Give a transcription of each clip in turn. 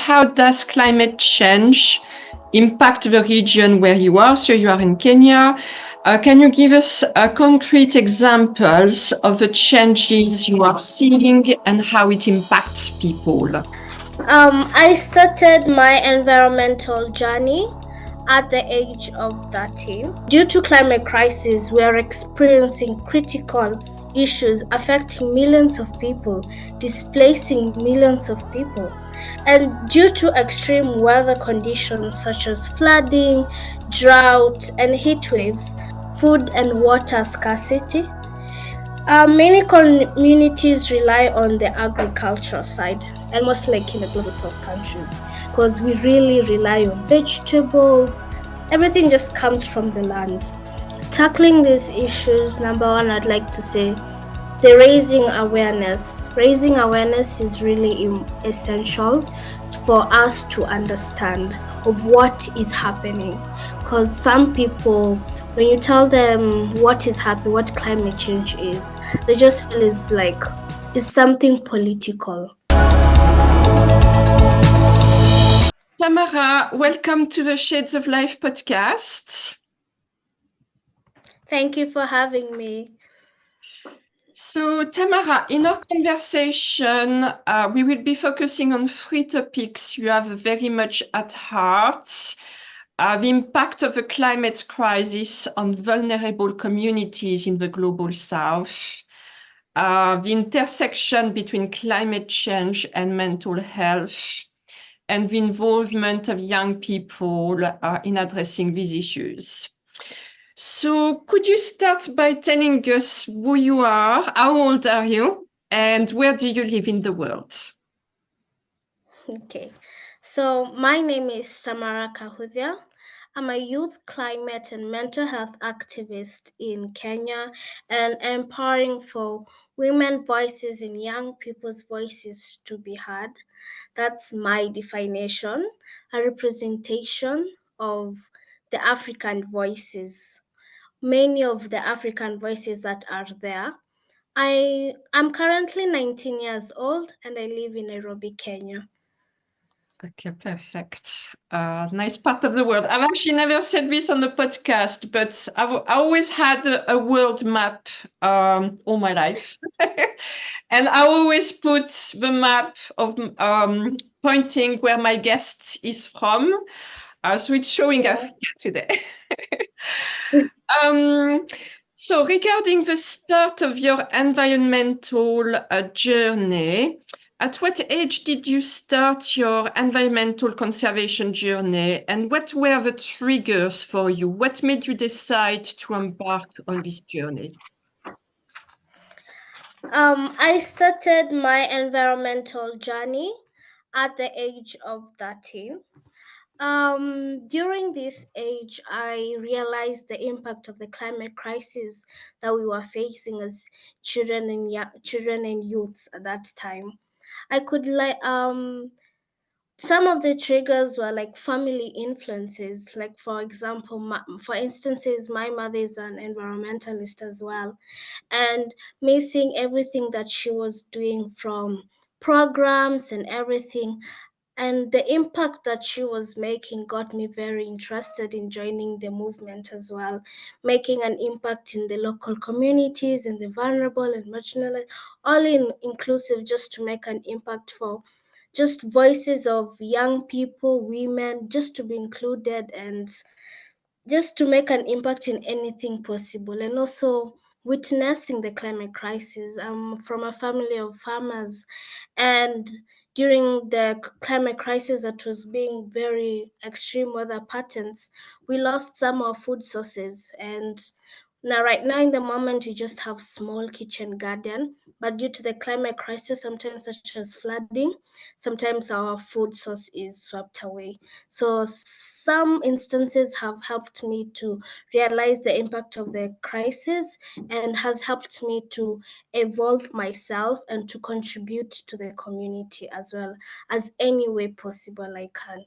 how does climate change impact the region where you are? So you are in Kenya. Can you give us concrete examples of the changes you are seeing and how it impacts people? I started my environmental journey at the age of 13. Due to climate crisis, we are experiencing critical issues affecting millions of people, displacing millions of people. And due to extreme weather conditions such as flooding, drought, and heat waves, food and water scarcity, many communities rely on the agricultural side, and most like in the global south countries, because we really rely on vegetables. Everything just comes from the land. Tackling these issues, number one, I'd like to say the raising awareness. Raising awareness is really essential for us to understand of what is happening, because some people, when you tell them what is happening, what climate change is, they just feel it's something political. Tamara, welcome to the Shades of Life podcast. Thank you for having me. So, Tamara, in our conversation, we will be focusing on three topics you have very much at heart. The impact of the climate crisis on vulnerable communities in the global south, the intersection between climate change and mental health, and the involvement of young people in addressing these issues. So could you start by telling us who you are, how old are you, and where do you live in the world? Okay, so my name is Tamara Kahuthia. I'm a youth climate and mental health activist in Kenya and empowering for women voices and young people's voices to be heard. That's my definition, a representation of the African voices, many of the African voices that are there. I'm currently 19 years old and I live in Nairobi, Kenya. Okay, perfect. Nice part of the world. I've actually never said this on the podcast, but I always had a world map all my life. And I always put the map of pointing where my guest is from. So it's showing Africa today. So regarding the start of your environmental journey, at what age did you start your environmental conservation journey, and what were the triggers for you? What made you decide to embark on this journey? I started my environmental journey at the age of 13. During this age, I realized the impact of the climate crisis that we were facing as children and youths at that time. I could some of the triggers were like family influences, like for example, for instances, my mother is an environmentalist as well, and missing everything that she was doing from programs and everything, and the impact that she was making got me very interested in joining the movement as well, making an impact in the local communities and the vulnerable and marginalized, all inclusive, just to make an impact for just voices of young people, women, just to be included and just to make an impact in anything possible. And also witnessing the climate crisis. I'm from a family of farmers, and during the climate crisis that was being very extreme weather patterns, we lost some of our food sources. And now, right now, in the moment, we just have small kitchen garden, but due to the climate crisis, sometimes such as flooding, sometimes our food source is swept away. So some instances have helped me to realize the impact of the crisis and has helped me to evolve myself and to contribute to the community as well as any way possible I can.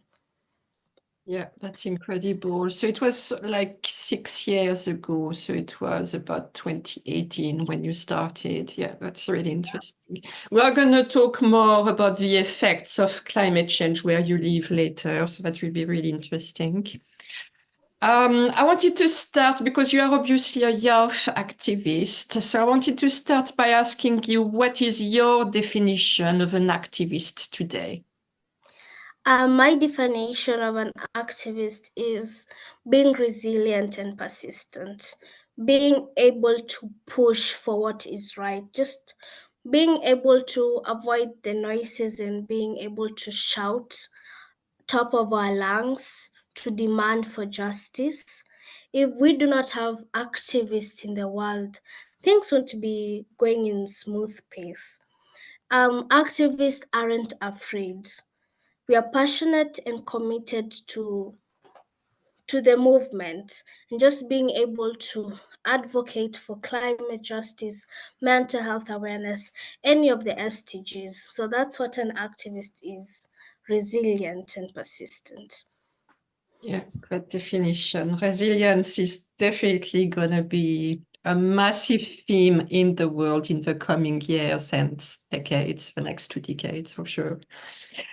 Yeah, that's incredible. So it was like 6 years ago. So it was about 2018 when you started. Yeah, that's really interesting. We are going to talk more about the effects of climate change where you live later. So that will be really interesting. I wanted to start because you are obviously a youth activist. So I wanted to start by asking you, what is your definition of an activist today? My definition of an activist is being resilient and persistent, being able to push for what is right, just being able to avoid the noises and being able to shout top of our lungs to demand for justice. If we do not have activists in the world, things won't be going in smooth pace. Activists aren't afraid. We are passionate and committed to the movement, and just being able to advocate for climate justice, mental health awareness, any of the SDGs. So that's what an activist is: resilient and persistent. Yeah, great definition. Resilience is definitely going to be a massive theme in the world in the coming years and decades, the next 2 decades for sure.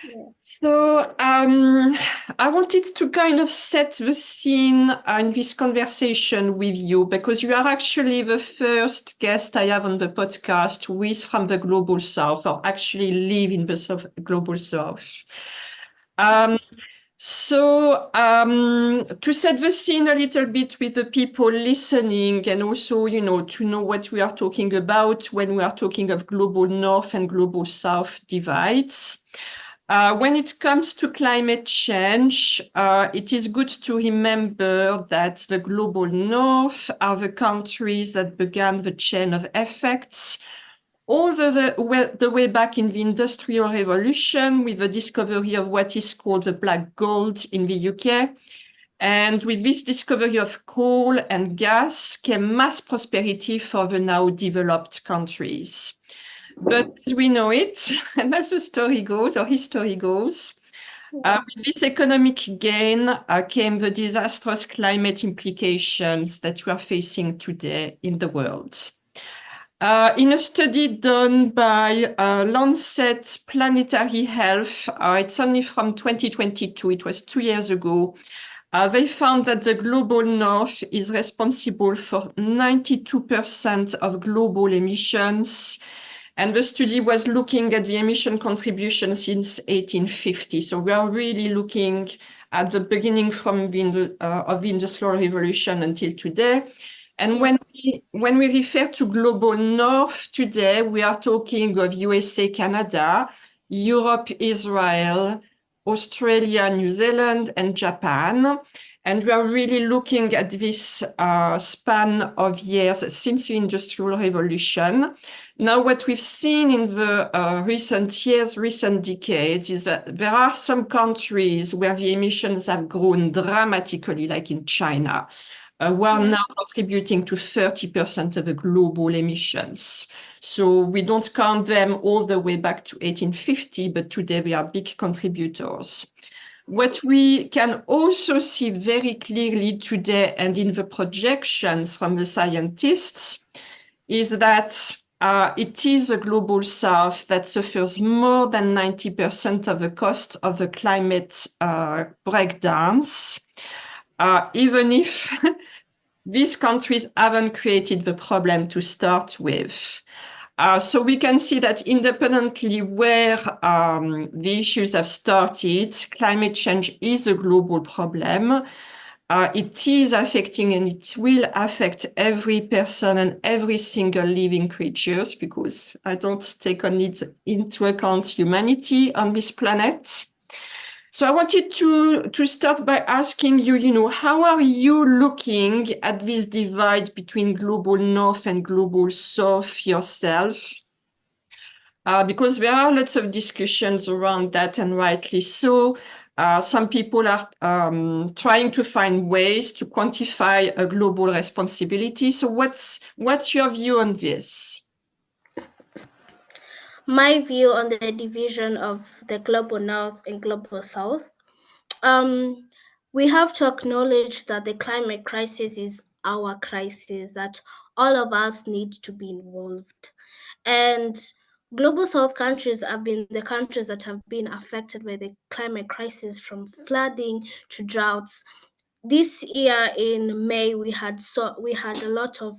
Yes. So I wanted to kind of set the scene in this conversation with you because you are actually the first guest I have on the podcast who is from the Global South or actually live in the Global South. Yes. So to set the scene a little bit with the people listening and also, to know what we are talking about when we are talking of global north and global south divides. When it comes to climate change, it is good to remember that the global north are the countries that began the chain of effects all the way back in the Industrial Revolution with the discovery of what is called the black gold in the UK. And with this discovery of coal and gas came mass prosperity for the now developed countries. But as we know it, and as the story goes, or history goes, Yes. with this economic gain came the disastrous climate implications that we are facing today in the world. In a study done by Lancet Planetary Health, it's only from 2022, it was 2 years ago, they found that the global north is responsible for 92% of global emissions. And the study was looking at the emission contribution since 1850. So we are really looking at the beginning from of the Industrial Revolution until today. And Yes. when we refer to global north today, we are talking of USA, Canada, Europe, Israel, Australia, New Zealand, and Japan. And we are really looking at this span of years since the Industrial Revolution. Now, what we've seen in the recent years, recent decades, is that there are some countries where the emissions have grown dramatically, like in China. We are now contributing to 30% of the global emissions. So we don't count them all the way back to 1850, but today they are big contributors. What we can also see very clearly today and in the projections from the scientists is that it is the global south that suffers more than 90% of the cost of the climate breakdowns, even if these countries haven't created the problem to start with. So we can see that independently where the issues have started, climate change is a global problem. It is affecting and it will affect every person and every single living creatures because I don't take only into account humanity on this planet. So I wanted to start by asking you, how are you looking at this divide between global north and global south yourself? Because there are lots of discussions around that, and rightly so. Some people are trying to find ways to quantify a global responsibility. So what's your view on this? My view on the division of the global north and global south. Um, we have to acknowledge that the climate crisis is our crisis, that all of us need to be involved. And global south countries have been the countries that have been affected by the climate crisis, from flooding to droughts. This year in May, we had a lot of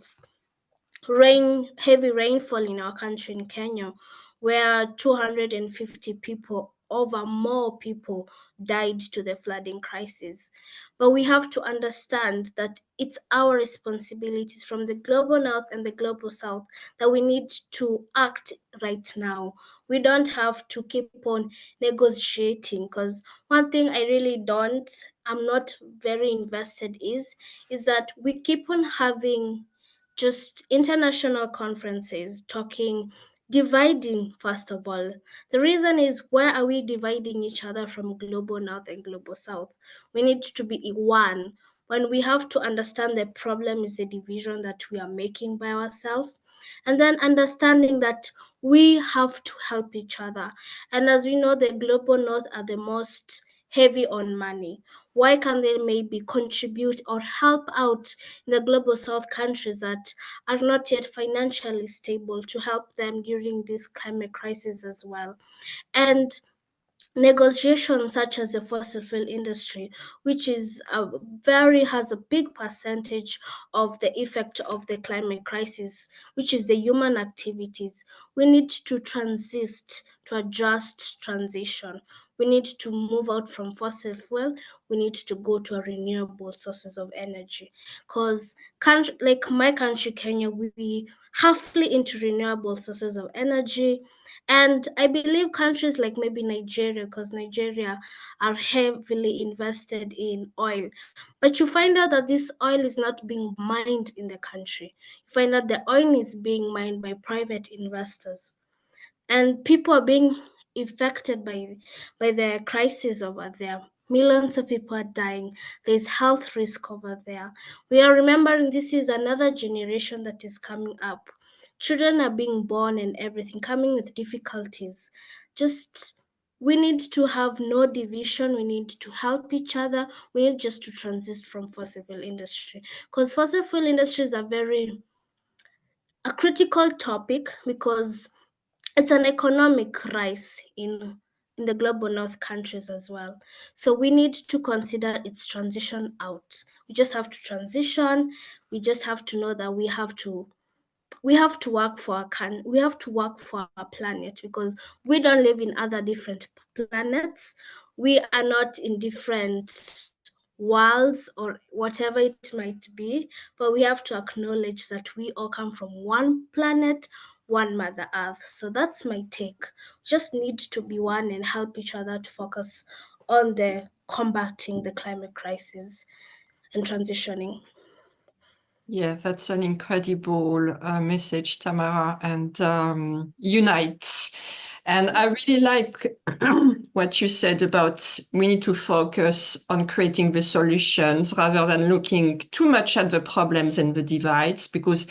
heavy rainfall in our country in Kenya, where 250 people, over more people, died to the flooding crisis. But we have to understand that it's our responsibilities from the global north and the global south that we need to act right now. We don't have to keep on negotiating, because one thing I'm not very invested is that we keep on having just international conferences talking, dividing. First of all, the reason is, where are we dividing each other from global north and global south? We need to be one. When we have to understand the problem is the division that we are making by ourselves, and then understanding that we have to help each other. And as we know, the global north are the most heavy on money. Why can't they maybe contribute or help out in the global south countries that are not yet financially stable, to help them during this climate crisis as well? And negotiations such as the fossil fuel industry, which is has a big percentage of the effect of the climate crisis, which is the human activities. We need to adjust transition. We need to move out from fossil fuel. We need to go to renewable sources of energy, because like my country Kenya, we halfly into renewable sources of energy. And I believe countries like maybe Nigeria, because Nigeria are heavily invested in oil. But you find out that this oil is not being mined in the country. You find out the oil is being mined by private investors. And people are being affected by the crisis over there. Millions of people are dying. There's health risk over there. We are remembering this is another generation that is coming up. Children are being born and everything, coming with difficulties. Just we need to have no division. We need to help each other. We need just to transit from fossil fuel industry, because fossil fuel industries are a critical topic, because it's an economic rise in the global north countries as well. So we need to consider its transition out. We just have to transition. We just have to know that we have to work for we have to work for our planet, because we don't live in other different planets. We are not in different worlds or whatever it might be, but we have to acknowledge that we all come from one planet, one mother earth. So that's my take. We just need to be one and help each other to focus on the combating the climate crisis and transitioning. Yeah, that's an incredible message, Tamara, and unite. And I really like what you said about we need to focus on creating the solutions rather than looking too much at the problems and the divides, because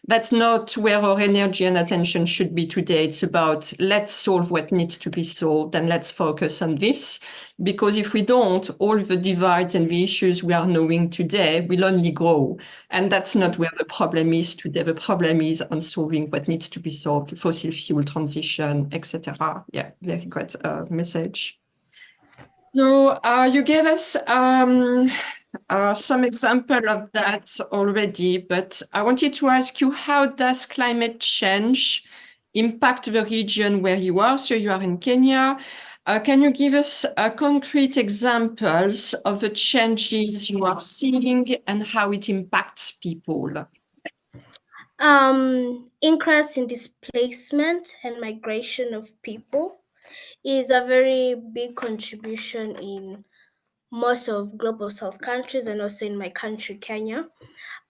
that's not where our energy and attention should be today. It's about let's solve what needs to be solved and let's focus on this. Because if we don't, all the divides and the issues we are knowing today will only grow. And that's not where the problem is today. The problem is on solving what needs to be solved, fossil fuel transition, etc. Yeah, very great message. So you gave us some example of that already, but I wanted to ask you, how does climate change impact the region where you are? So you are in Kenya. Can you give us concrete examples of the changes you are seeing and how it impacts people? Increase in displacement and migration of people is a very big contribution in most of global south countries, and also in my country Kenya.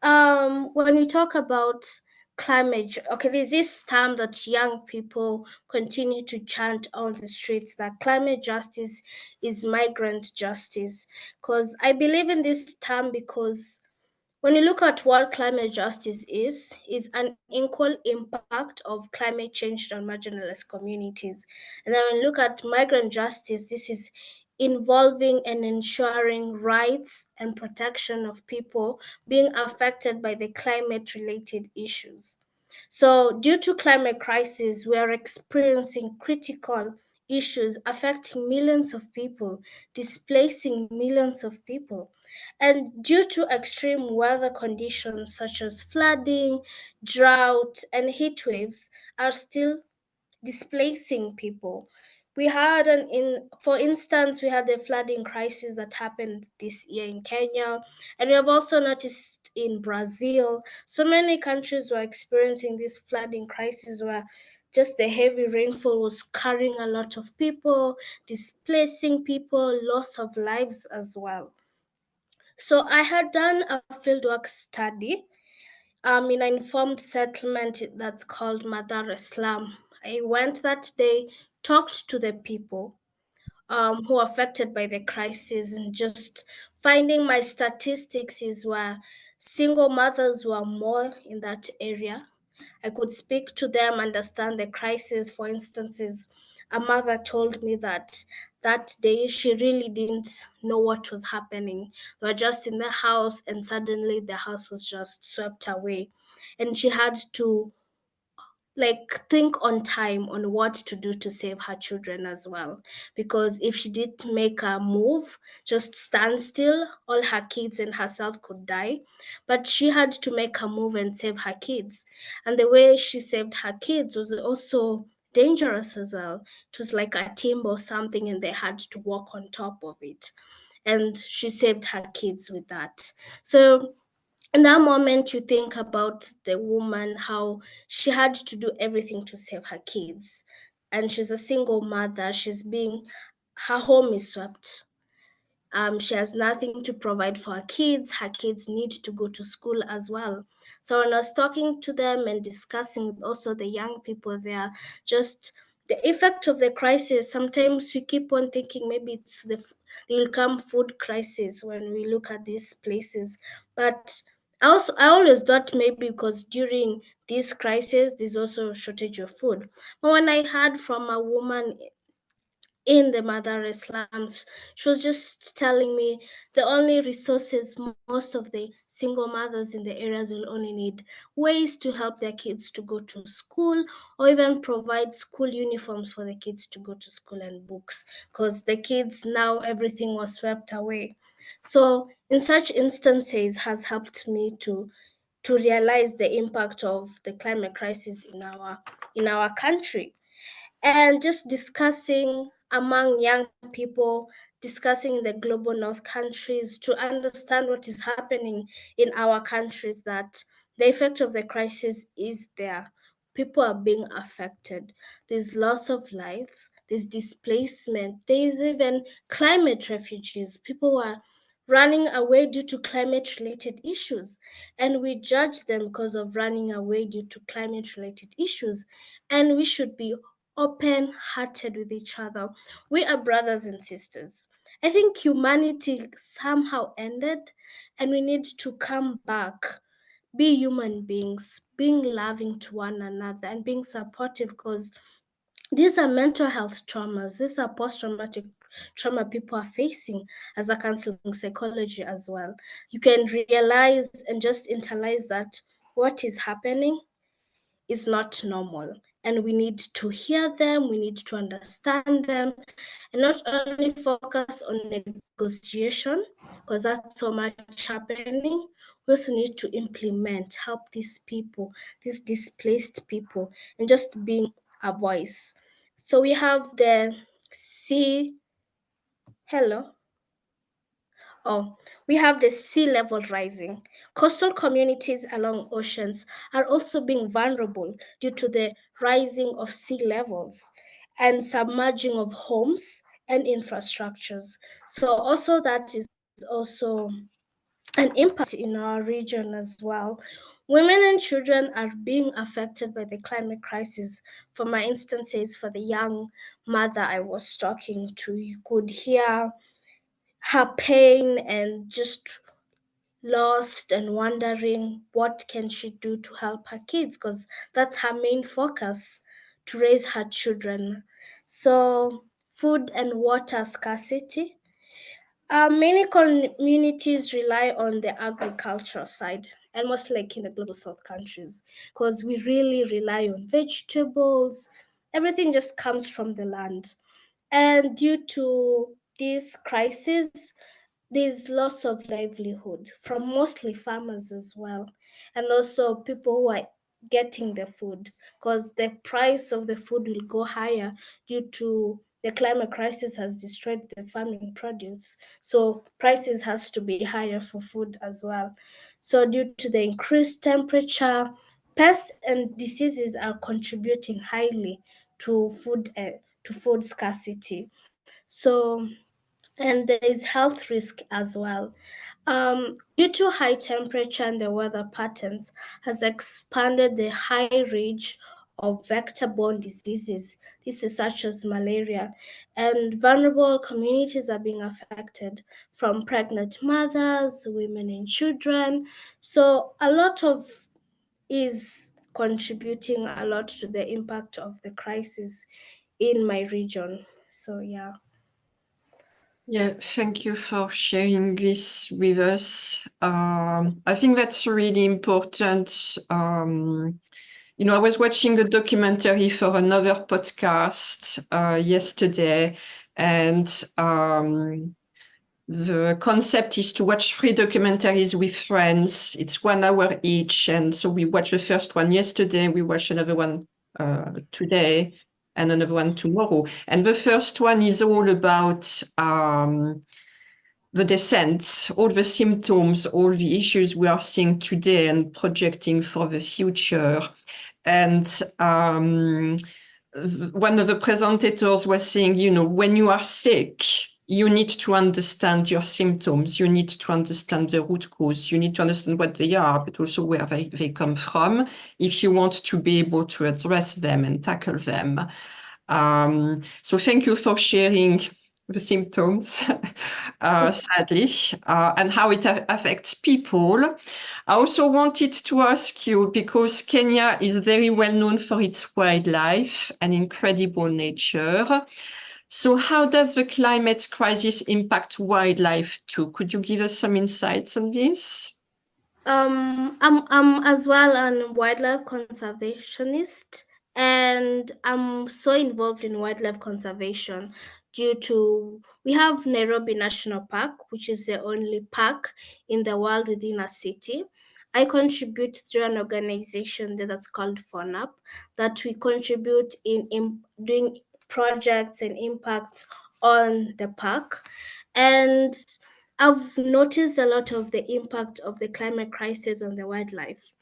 When we talk about okay, there's this term that young people continue to chant on the streets, that climate justice is migrant justice. Because I believe in this term, because when you look at what climate justice is an equal impact of climate change on marginalized communities. And then when you look at migrant justice, this is involving and ensuring rights and protection of people being affected by the climate related issues. So, due to climate crisis, we are experiencing critical issues affecting millions of people, displacing millions of people. And due to extreme weather conditions such as flooding, drought, and heat waves are still displacing people. We had for instance, we had the flooding crisis that happened this year in Kenya, and we have also noticed in Brazil. So many countries were experiencing this flooding crisis where just the heavy rainfall was carrying a lot of people, displacing people, loss of lives as well. So I had done a fieldwork study in an informed settlement that's called Madar Islam. I went that day, talked to the people who are affected by the crisis, and just finding my statistics is where single mothers were more in that area. I could speak to them, understand the crisis. For instances, a mother told me that that day she really didn't know what was happening. They were just in the house, and suddenly the house was just swept away. And she had to think on time on what to do to save her children as well, because if she did make a move, just stand still, all her kids and herself could die. But she had to make a move and save her kids, and the way she saved her kids was also dangerous as well. It was like a timber or something, and they had to walk on top of it, and she saved her kids with that. So in that moment, you think about the woman, how she had to do everything to save her kids, and she's a single mother. Her home is swept. She has nothing to provide for her kids. Her kids need to go to school as well. So when I was talking to them and discussing with also the young people there, just the effect of the crisis, sometimes we keep on thinking maybe there will come food crisis when we look at these places. But I always thought maybe because during this crisis, there's also a shortage of food. But when I heard from a woman in the mother slums, she was just telling me the only resources most of the single mothers in the areas will only need ways to help their kids to go to school, or even provide school uniforms for the kids to go to school, and books, because the kids now everything was swept away. So in such instances has helped me to realize the impact of the climate crisis in our country, and just discussing among young people, discussing in the global north countries to understand what is happening in our countries, that the effect of the crisis is there. People are being affected. There's loss of lives, there's displacement, there's even climate refugees. People are running away due to climate related issues, and we judge them because of running away due to climate related issues. And we should be open hearted with each other. We are brothers and sisters. I think humanity somehow ended, and we need to come back, be human beings, being loving to one another, and being supportive, because these are mental health traumas. These are post traumatic trauma people are facing as a counseling psychology as well. You can realize and just internalize that what is happening is not normal, and we need to hear them, we need to understand them, and not only focus on negotiation, because that's so much happening. We also need to implement, help these people, these displaced people, and just being a voice. So we have the sea hello Oh, we have the sea level rising. Coastal communities along oceans are also being vulnerable due to the rising of sea levels and submerging of homes and infrastructures. So, also, that is also an impact in our region as well. Women and children are being affected by the climate crisis. For my instances, for the young mother I was talking to, you could hear her pain and just lost and wondering what can she do to help her kids, because that's her main focus, to raise her children. So food and water scarcity. Many communities rely on the agricultural side, almost like in the global south countries, because we really rely on vegetables. Everything just comes from the land. And due to this crisis, there's loss of livelihood from mostly farmers as well, and also people who are getting the food, because the price of the food will go higher due to the climate crisis has destroyed the farming produce, so prices has to be higher for food as well. So due to the increased temperature, pests and diseases are contributing highly to food scarcity. So, and there is health risk as well. Due to high temperature and the weather patterns has expanded the high range of vector-borne diseases. This is such as malaria, and vulnerable communities are being affected, from pregnant mothers, women and children. So a lot of is contributing a lot to the impact of the crisis in my region. So yeah. Yeah, thank you for sharing this with us. I think that's really important. I was watching a documentary for another podcast yesterday, and the concept is to watch 3 documentaries with friends. It's 1 hour each, and so we watched the first one yesterday, we watched another one today, and another one tomorrow. And the first one is all about the descent, all the symptoms, all the issues we are seeing today and projecting for the future. And one of the presentators was saying, when you are sick, you need to understand your symptoms. You need to understand the root cause. You need to understand what they are, but also where they come from, if you want to be able to address them and tackle them. So thank you for sharing the symptoms, sadly, and how it affects people. I also wanted to ask you, because Kenya is very well known for its wildlife and incredible nature. So how does the climate crisis impact wildlife too? Could you give us some insights on this? I'm as well a wildlife conservationist, and I'm so involved in wildlife conservation due to we have Nairobi National Park, which is the only park in the world within a city. I contribute through an organization that's called FONAP, that we contribute in doing projects and impacts on the park. And I've noticed a lot of the impact of the climate crisis on the wildlife.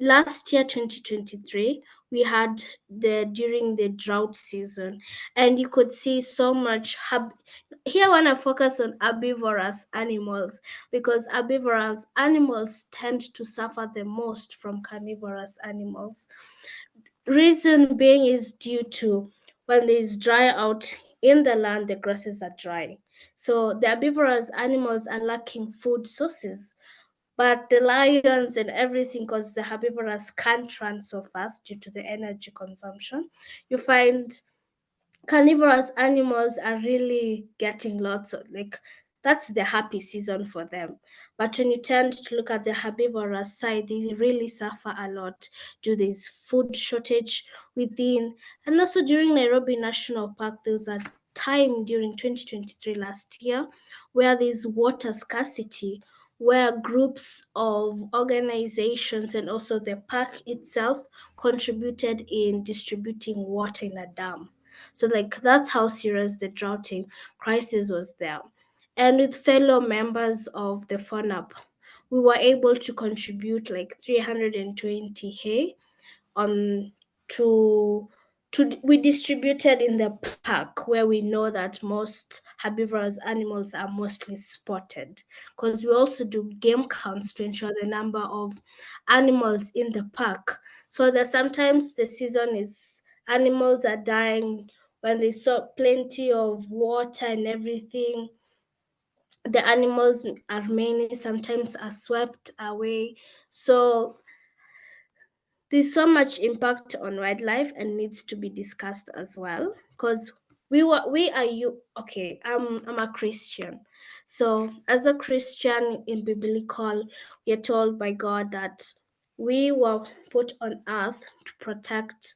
Last year, 2023, we had during the drought season, and you could see so much. Here, I want to focus on herbivorous animals, because herbivorous animals tend to suffer the most from carnivorous animals. Reason being is due to when there's dry out in the land, the grasses are dry. So the herbivorous animals are lacking food sources. But the lions and everything, because the herbivores can't run so fast due to the energy consumption, you find carnivorous animals are really getting lots of, like, that's the happy season for them. But when you tend to look at the herbivorous side, they really suffer a lot due to this food shortage within. And also during Nairobi National Park, there was a time during 2023 last year where there's water scarcity, where groups of organizations and also the park itself contributed in distributing water in a dam. So, like, that's how serious the droughting crisis was there. And with fellow members of the FONAP, we were able to contribute like 320 hay on to we distributed in the park, where we know that most herbivorous animals are mostly spotted, because we also do game counts to ensure the number of animals in the park. So that sometimes the season is animals are dying when they saw plenty of water and everything. The animals are many, sometimes are swept away. So there's so much impact on wildlife and needs to be discussed as well, because okay, I'm a Christian. So as a Christian in biblical, we are told by God that we were put on earth to protect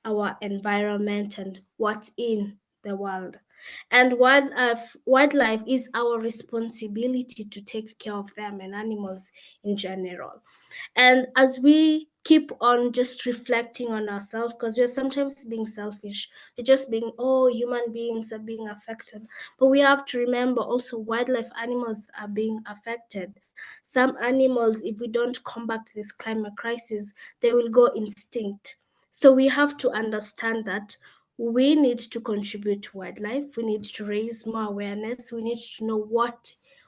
our environment and what's in the world. And wildlife is our responsibility to take care of them and animals in general. And as we keep on just reflecting on ourselves, because we're sometimes being selfish, we're just being, oh, human beings are being affected. But we have to remember also wildlife animals are being affected. Some animals, if we don't combat this climate crisis, they will go extinct. So we have to understand that we need to contribute to wildlife. We need to raise more awareness. We need to know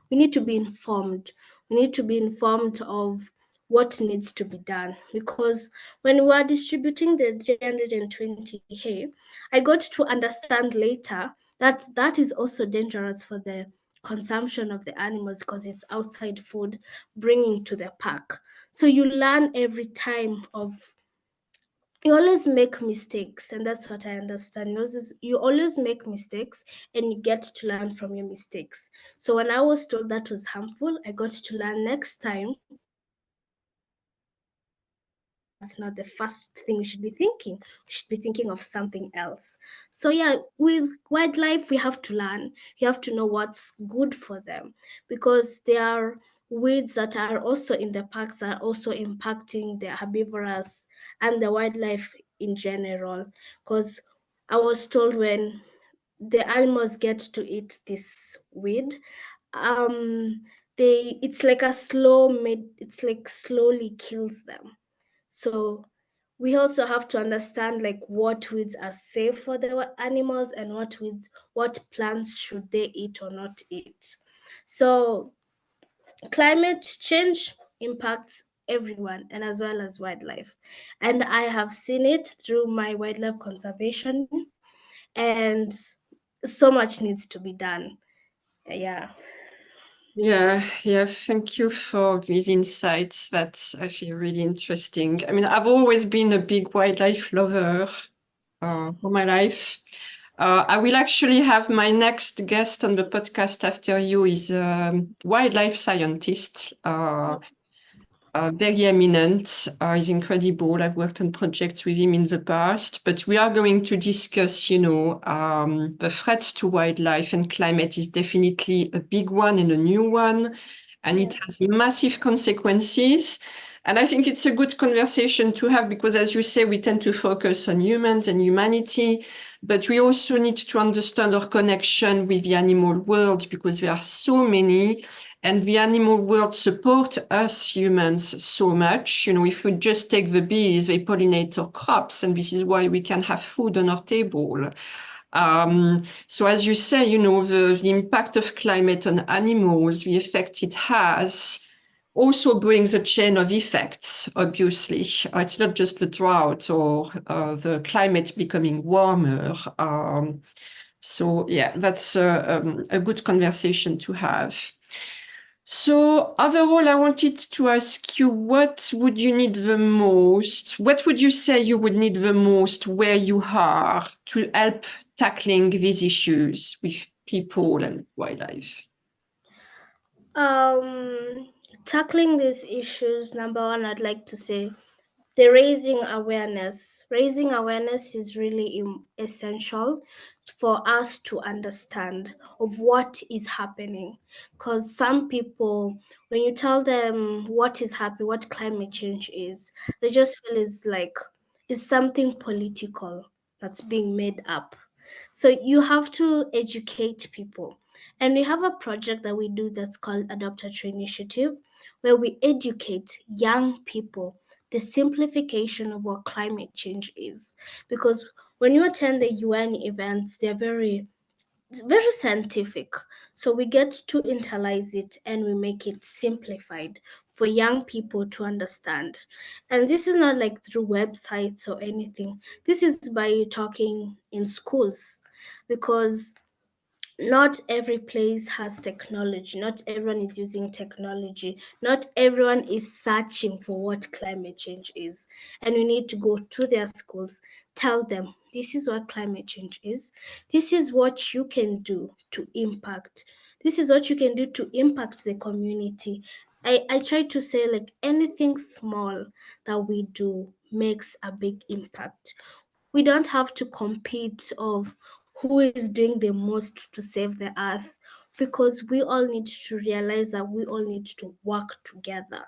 we need to be informed. We need to be informed of what needs to be done, because when we are distributing the 320 I got to understand later that that is also dangerous for the consumption of the animals, because it's outside food bringing to the park. So you learn every time of you always make mistakes, and that's what I understand. You always make mistakes, and you get to learn from your mistakes. So when I was told that was harmful, I got to learn next time that's not the first thing we should be thinking. We should be thinking of something else. So yeah, with wildlife, we have to learn. You have to know what's good for them, because there are weeds that are also in the parks are also impacting the herbivorous and the wildlife in general. Because I was told when the animals get to eat this weed, it's like it's like slowly kills them. So we also have to understand like what weeds are safe for the animals and what plants should they eat or not eat. So climate change impacts everyone and as well as wildlife. And I have seen it through my wildlife conservation, and so much needs to be done. Yeah. Yeah, thank you for these insights. That's, I feel, really interesting. I mean, I've always been a big wildlife lover for my life. I will actually have my next guest on the podcast after you is a wildlife scientist. Very eminent, is incredible. I've worked on projects with him in the past, but we are going to discuss, the threats to wildlife, and climate is definitely a big one and a new one, and it has massive consequences. And I think it's a good conversation to have because, as you say, we tend to focus on humans and humanity, but we also need to understand our connection with the animal world because there are so many. And the animal world support us humans so much. If we just take the bees, they pollinate our crops, and this is why we can have food on our table. So as you say, the impact of climate on animals, the effect it has, also brings a chain of effects, obviously. It's not just the drought or the climate becoming warmer. So yeah, that's a good conversation to have. So overall, I wanted to ask you, what would you need the most? What would you say you would need the most where you are to help tackling these issues with people and wildlife? Tackling these issues, number one, I'd like to say the raising awareness. Raising awareness is really essential for us to understand of what is happening. Because some people, when you tell them what is happening, what climate change is, they just feel it's something political that's being made up. So you have to educate people. And we have a project that we do that's called Adopt a Tree Initiative, where we educate young people the simplification of what climate change is. Because when you attend the UN events, they're very scientific. So we get to internalize it and we make it simplified for young people to understand. And this is not like through websites or anything. This is by talking in schools, because not every place has technology. Not everyone is using technology. Not everyone is searching for what climate change is. And we need to go to their schools, tell them this is what climate change is. This is what you can do to impact. This is what you can do to impact the community. I try to say, like, anything small that we do makes a big impact. We don't have to compete of who is doing the most to save the earth, because we all need to realize that we all need to work together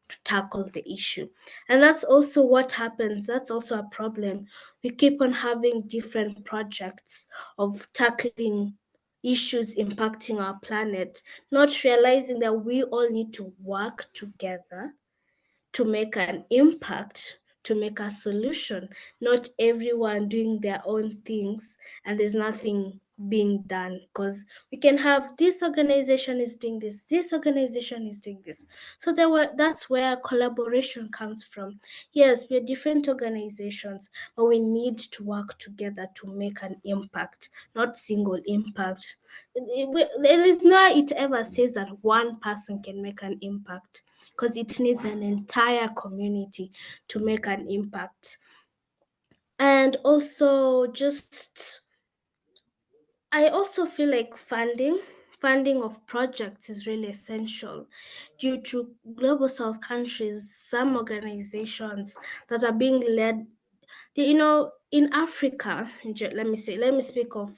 to tackle the issue. And that's also what happens. That's also a problem. We keep on having different projects of tackling issues impacting our planet, not realizing that we all need to work together to make an impact, to make a solution, not everyone doing their own things and there's nothing being done. Because we can have this organization is doing this organization is doing this. So that's where collaboration comes from. Yes, we're different organizations, but we need to work together to make an impact, not single impact. There is no it ever says that one person can make an impact, because it needs an entire community to make an impact. And also, just I also feel like funding of projects is really essential. Due to global south countries, some organizations that are being led, in Africa, let me speak of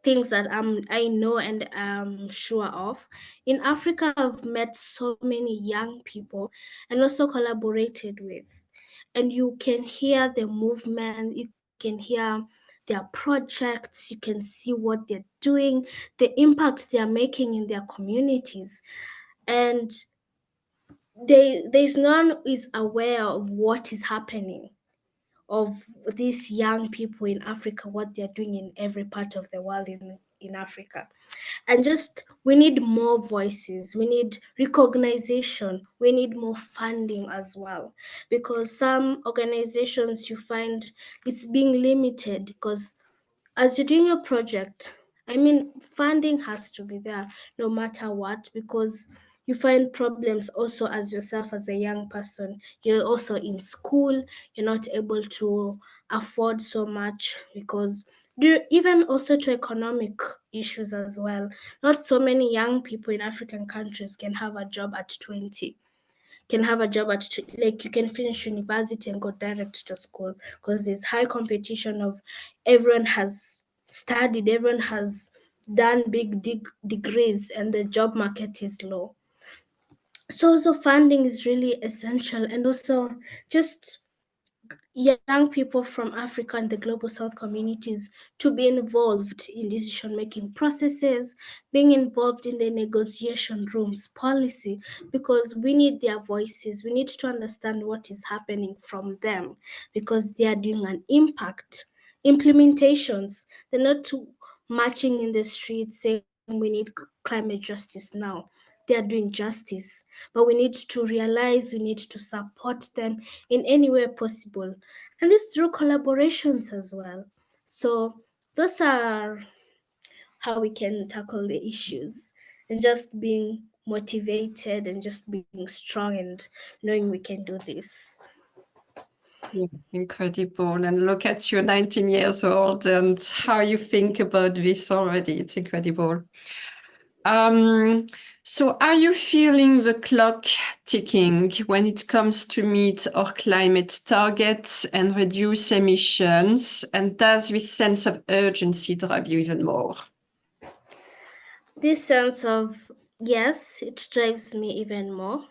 things that I know and I'm sure of. In Africa, I've met so many young people and also collaborated with. And you can hear the movement, you can hear their projects, you can see what they're doing, the impact they're making in their communities. And there's none who is aware of what is happening, of these young people in Africa, what they're doing in every part of the world in Africa. And just we need more voices, we need recognition, we need more funding as well. Because some organizations you find it's being limited, because as you're doing your project, I mean, funding has to be there no matter what, because you find problems also as yourself as a young person. You're also in school, you're not able to afford so much, because even also to economic issues as well. Not so many young people in African countries can have a job at 20, can have a job at like you can finish university and go direct to school, because there's high competition of everyone has studied, everyone has done big degrees, and the job market is low. So also funding is really essential, and also just young people from Africa and the global south communities to be involved in decision making processes, being involved in the negotiation rooms policy, because we need their voices. We need to understand what is happening from them, because they are doing an impact. Implementations, they're not marching in the streets saying we need climate justice now. They are doing justice, but we need to realize we need to support them in any way possible, and this through collaborations as well. So those are how we can tackle the issues, and just being motivated and just being strong and knowing we can do this. Yeah, incredible. And look at you, 19 years old, and how you think about this already. It's incredible. So are you feeling the clock ticking when it comes to meet our climate targets and reduce emissions? And does this sense of urgency drive you even more? This sense of yes, it drives me even more,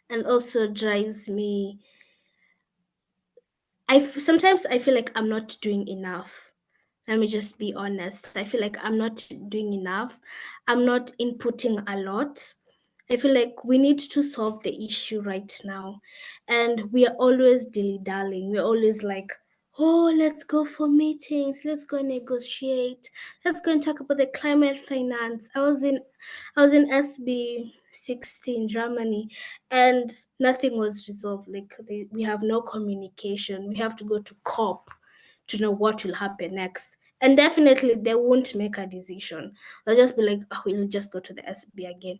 and also drives me. Sometimes I feel like I'm not doing enough. Let me just be honest. I feel like I'm not doing enough. I'm not inputting a lot. I feel like we need to solve the issue right now. And we are always dilly-dallying. We're always like, oh, let's go for meetings. Let's go negotiate. Let's go and talk about the climate finance. I was in SB 60 in Germany, and nothing was resolved. Like we have no communication. We have to go to COP to know what will happen next. And definitely they won't make a decision. They'll just be like, oh, we'll just go to the SB again.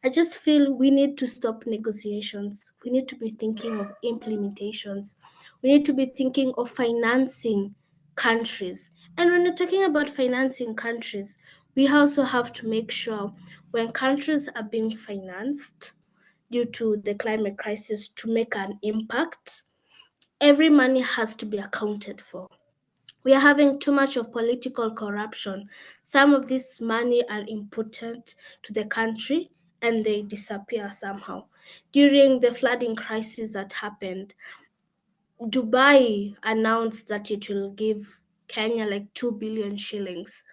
I just feel we need to stop negotiations. We need to be thinking of implementations. We need to be thinking of financing countries. And when you're talking about financing countries, we also have to make sure when countries are being financed due to the climate crisis to make an impact, every money has to be accounted for. We are having too much of political corruption. Some of this money are inputted to the country and they disappear somehow. During the flooding crisis that happened, Dubai announced that it will give Kenya like 2 billion shillings.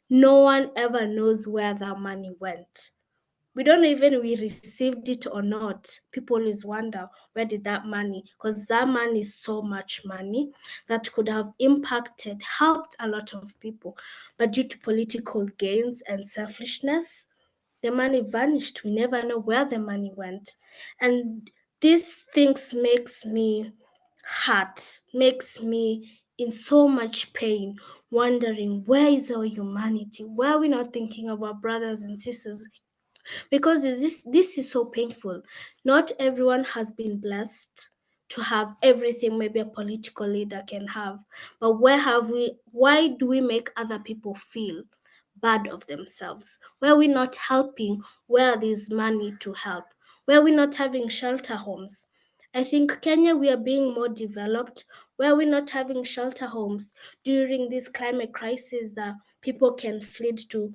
No one ever knows where that money went. We don't know even we received it or not. People always wonder, where did that money, because that money is so much money that could have impacted, helped a lot of people, but due to political gains and selfishness, the money vanished. We never know where the money went. And these things makes me hurt, makes me in so much pain, wondering where is our humanity, where are we not thinking of our brothers and sisters, because this is so painful. Not everyone has been blessed to have everything maybe a political leader can have, but why do we make other people feel bad of themselves? Where are we not helping where there's money to help? Where are we not having shelter homes? I think Kenya, we are being more developed, where we're not having shelter homes during this climate crisis that people can flee to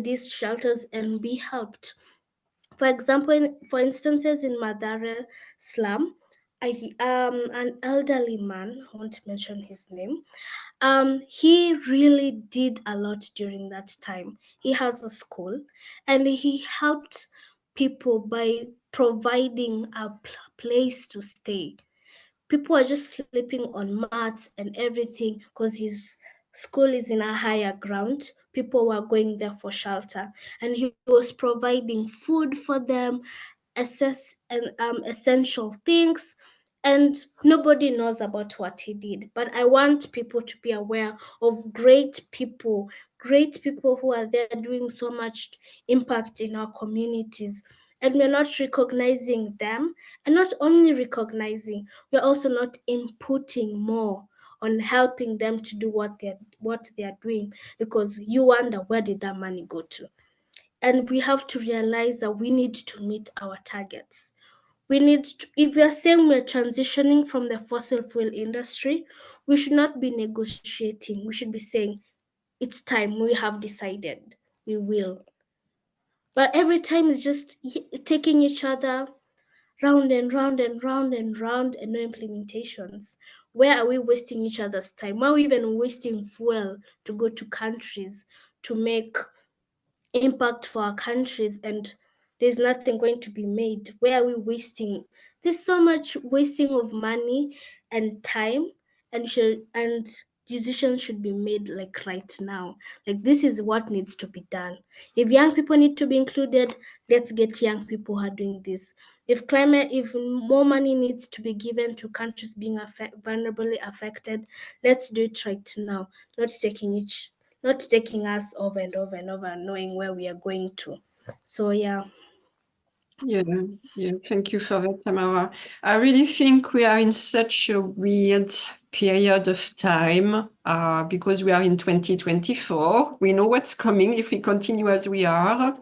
these shelters and be helped. For example, for instances in Madare slum, an elderly man, I won't mention his name, he really did a lot during that time. He has a school and he helped people by providing a place to stay. People are just sleeping on mats and everything because his school is in a higher ground. People were going there for shelter, and he was providing food for them, essential things, and nobody knows about what he did. But I want people to be aware of great people who are there doing so much impact in our communities, and we're not recognizing them. And not only recognizing, we're also not inputting more on helping them to do what they're doing, because you wonder, where did that money go to? And we have to realize that we need to meet our targets. We need to, if we are saying we're transitioning from the fossil fuel industry, we should not be negotiating. We should be saying, it's time, we have decided, we will. But every time it's just taking each other round and round and round and round, and no implementations. Where are we wasting each other's time? Why are we even wasting fuel to go to countries to make impact for our countries, and there's nothing going to be made? Where are we wasting? There's so much wasting of money and time, and decisions should be made like right now. Like, this is what needs to be done. If young people need to be included, let's get young people who are doing this. If more money needs to be given to countries being vulnerably affected, let's do it right now, not taking us over and over and over, knowing where we are going to. So yeah. Yeah, thank you for that, Tamara. I really think we are in such a weird period of time because we are in 2024. We know what's coming if we continue as we are.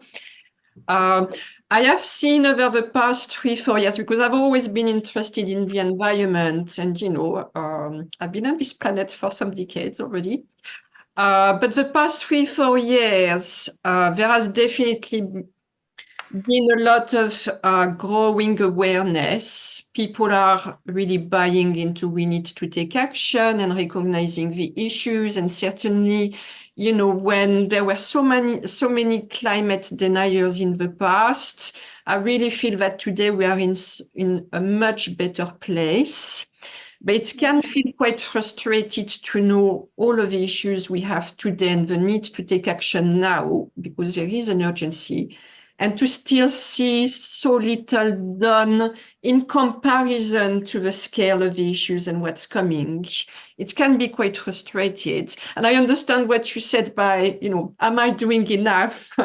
I have seen over the past 3-4 years, because I've always been interested in the environment, and I've been on this planet for some decades already. But the past 3-4 years, there has definitely been a lot of growing awareness. People are really buying into we need to take action and recognizing the issues. And certainly, when there were so many climate deniers in the past, I really feel that today we are in a much better place. But it can feel quite frustrated to know all of the issues we have today and the need to take action now, because there is an urgency. and to still see so little done in comparison to the scale of the issues and what's coming. It can be quite frustrated. And I understand what you said by, am I doing enough?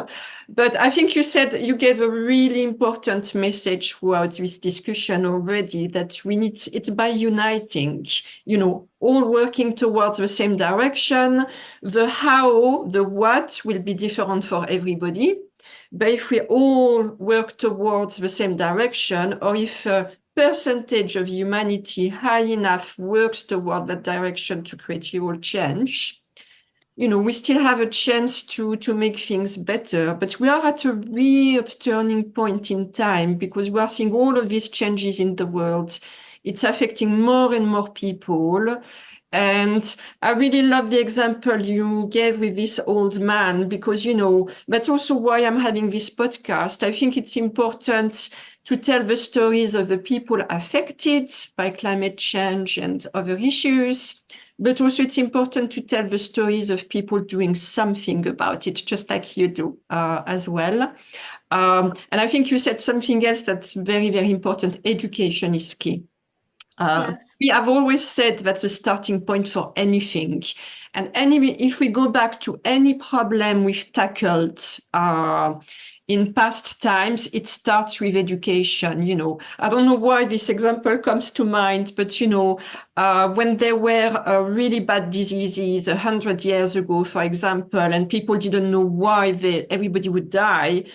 But I think you said you gave a really important message throughout this discussion already, that it's by uniting, all working towards the same direction. The how, the what will be different for everybody. But if we all work towards the same direction, or if a percentage of humanity high enough works toward that direction to create real change, we still have a chance to make things better. But we are at a weird turning point in time, because we are seeing all of these changes in the world. It's affecting more and more people. And I really love the example you gave with this old man, because, that's also why I'm having this podcast. I think it's important to tell the stories of the people affected by climate change and other issues. But also it's important to tell the stories of people doing something about it, just like you do as well. And I think you said something else that's very, very important. Education is key. Yes. We have always said that's the starting point for anything. And if we go back to any problem we've tackled in past times, it starts with education. I don't know why this example comes to mind, but when there were really bad diseases 100 years ago, for example, and people didn't know why everybody would die,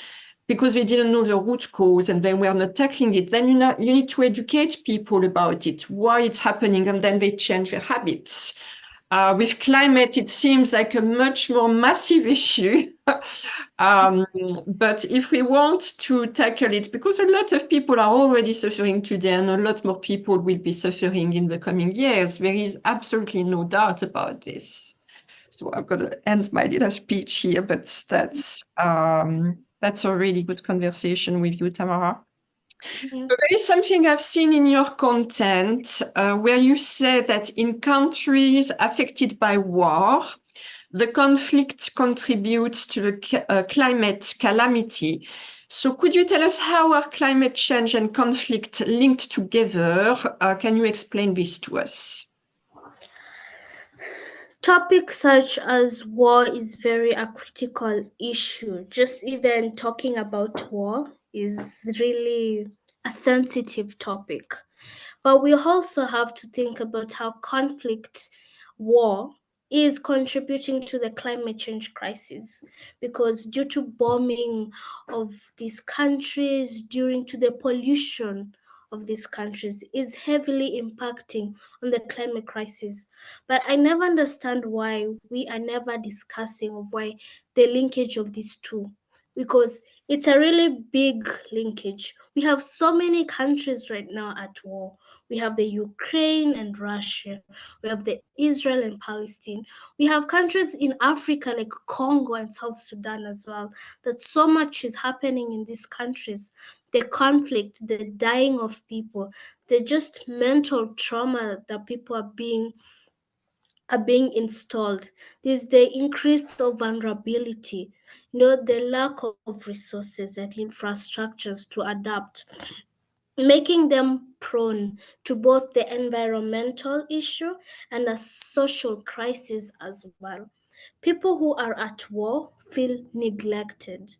because they didn't know the root cause and they were not tackling it, then you need to educate people about it, why it's happening, and then they change their habits. With climate, it seems like a much more massive issue. But if we want to tackle it, because a lot of people are already suffering today and a lot more people will be suffering in the coming years, there is absolutely no doubt about this. So I'm going to end my little speech here, but that's a really good conversation with you, Tamara. Yeah. There is something I've seen in your content where you say that in countries affected by war, the conflict contributes to the climate calamity. So could you tell us how are climate change and conflict linked together? Can you explain this to us? Topics such as war is very a critical issue. Just even talking about war is really a sensitive topic. But we also have to think about how conflict, war, is contributing to the climate change crisis, because due to bombing of these countries, due to the pollution of these countries, is heavily impacting on the climate crisis. But I never understand why we are never discussing of why the linkage of these two, because it's a really big linkage. We have so many countries right now at war. We have the Ukraine and Russia. We have the Israel and Palestine. We have countries in Africa like Congo and South Sudan as well. That so much is happening in these countries. The conflict, the dying of people, the just mental trauma that people are being installed. There's the increased of vulnerability, the lack of resources and infrastructures to adapt, making them prone to both the environmental issue and a social crisis as well. People who are at war feel neglected,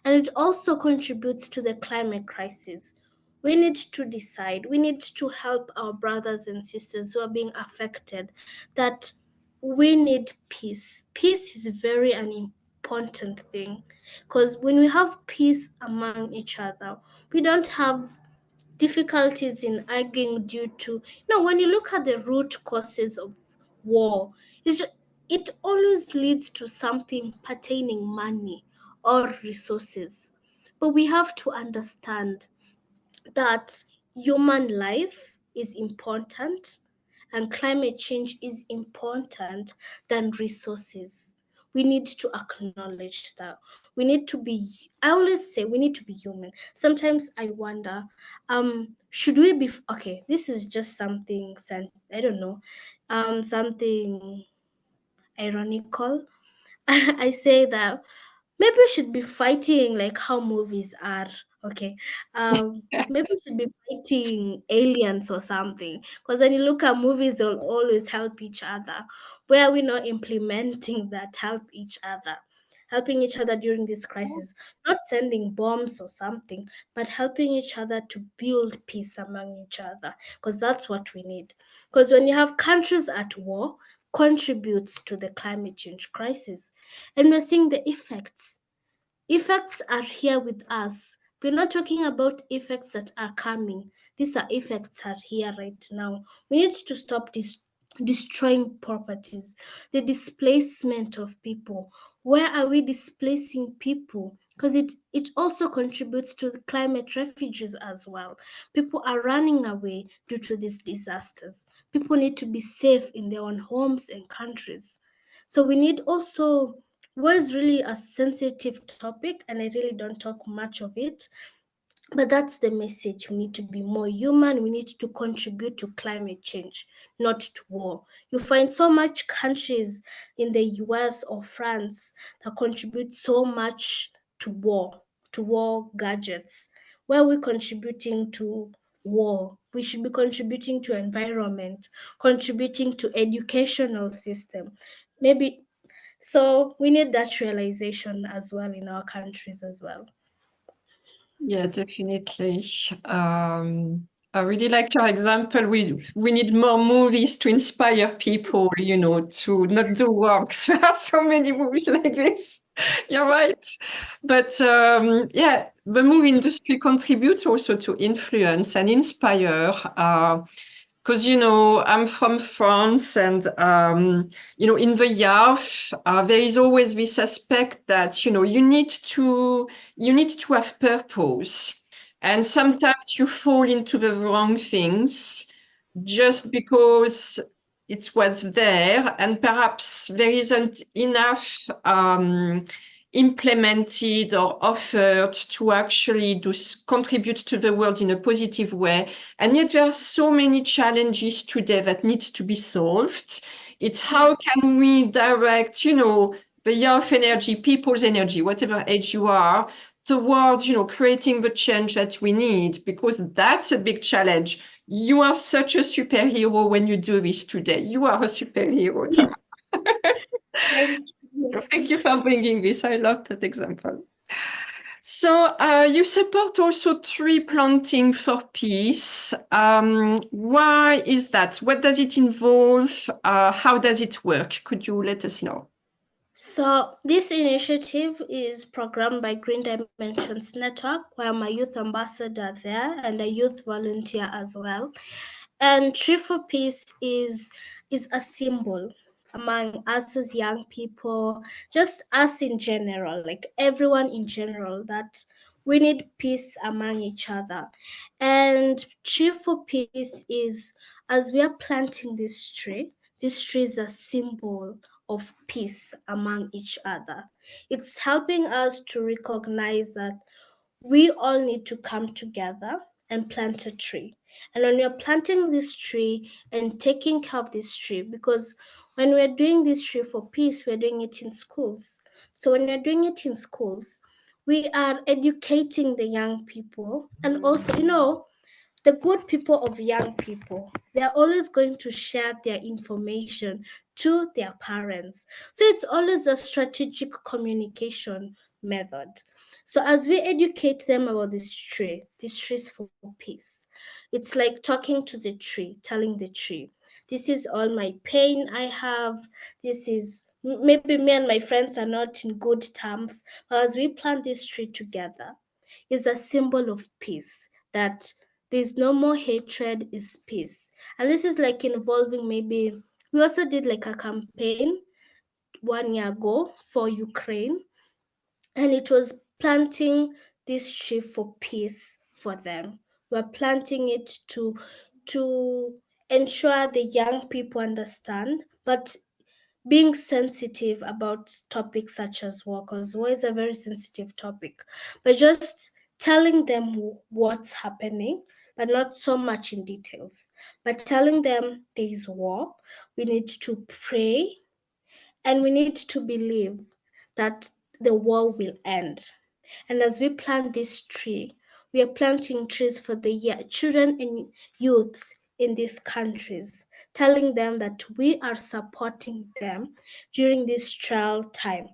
and it also contributes to the climate crisis. We need to decide, we need to help our brothers and sisters who are being affected, that we need peace. Peace is very an important thing, because when we have peace among each other, we don't have difficulties in arguing due to, when you look at the root causes of war, it always leads to something pertaining money or resources. But we have to understand that human life is important and climate change is important than resources. We need to acknowledge that. We need to be, I always say we need to be human. Sometimes I wonder, should we be, okay, this is just something, I don't know, something ironical. I say that maybe we should be fighting like how movies are. Okay. Maybe we should be fighting aliens or something. Because when you look at movies, they'll always help each other. Where are we not implementing that help each other? Helping each other during this crisis, not sending bombs or something, but helping each other to build peace among each other, because that's what we need. Because when you have countries at war, contributes to the climate change crisis, and we're seeing the effects. Effects are here with us. We're not talking about effects that are coming. These are effects are here right now. We need to stop destroying properties, the displacement of people. Where are we displacing people? Because it also contributes to the climate refugees as well. People are running away due to these disasters. People need to be safe in their own homes and countries. So we need also was really a sensitive topic, and I really don't talk much of it. But that's the message. We need to be more human. We need to contribute to climate change, not to war. You find so much countries in the US or France that contribute so much to war gadgets. Where are we contributing to war? We should be contributing to environment, contributing to educational system. Maybe so we need that realization as well in our countries as well. Yeah, definitely. I really like your example. We need more movies to inspire people, to not do works. There are so many movies like this. You're right. But yeah, the movie industry contributes also to influence and inspire. Because I'm from France, and in the South, there is always this aspect that you need to have purpose, and sometimes you fall into the wrong things just because it's what's there, and perhaps there isn't enough implemented or offered to actually contribute to the world in a positive way. And yet there are so many challenges today that needs to be solved. It's how can we direct, the youth energy, people's energy, whatever age you are, towards, creating the change that we need, because that's a big challenge. You are such a superhero when you do this today. You are a superhero, Tamara. Thank So you. thank you for bringing this. I love that example. So you support also tree planting for peace. Why is that? What does it involve? How does it work? Could you let us know? So this initiative is programmed by Green Dimensions Network, where I'm a youth ambassador there and a youth volunteer as well. And Tree for Peace is a symbol among us as young people, just us in general, like everyone in general, that we need peace among each other. And Tree for Peace is, as we are planting this tree is a symbol of peace among each other. It's helping us to recognize that we all need to come together and plant a tree. And when we're planting this tree and taking care of this tree, because when we're doing this tree for peace, we're doing it in schools. So when we're doing it in schools, we are educating the young people. And also, the good people of young people, they're always going to share their information to their parents. So it's always a strategic communication method. So as we educate them about this tree is for peace. It's like talking to the tree, telling the tree, this is all my pain I have. This is maybe me and my friends are not in good terms. But as we plant this tree together, is a symbol of peace, that there's no more hatred, is peace. And this is like involving, maybe we also did like a campaign 1 year ago for Ukraine, and it was planting this tree for peace for them. We're planting it to ensure the young people understand, but being sensitive about topics such as war, because war is a very sensitive topic, but just telling them what's happening, but not so much in details, but telling them there is war, we need to pray, and we need to believe that the war will end. And as we plant this tree, we are planting trees for the children and youths in these countries, telling them that we are supporting them during this trial time.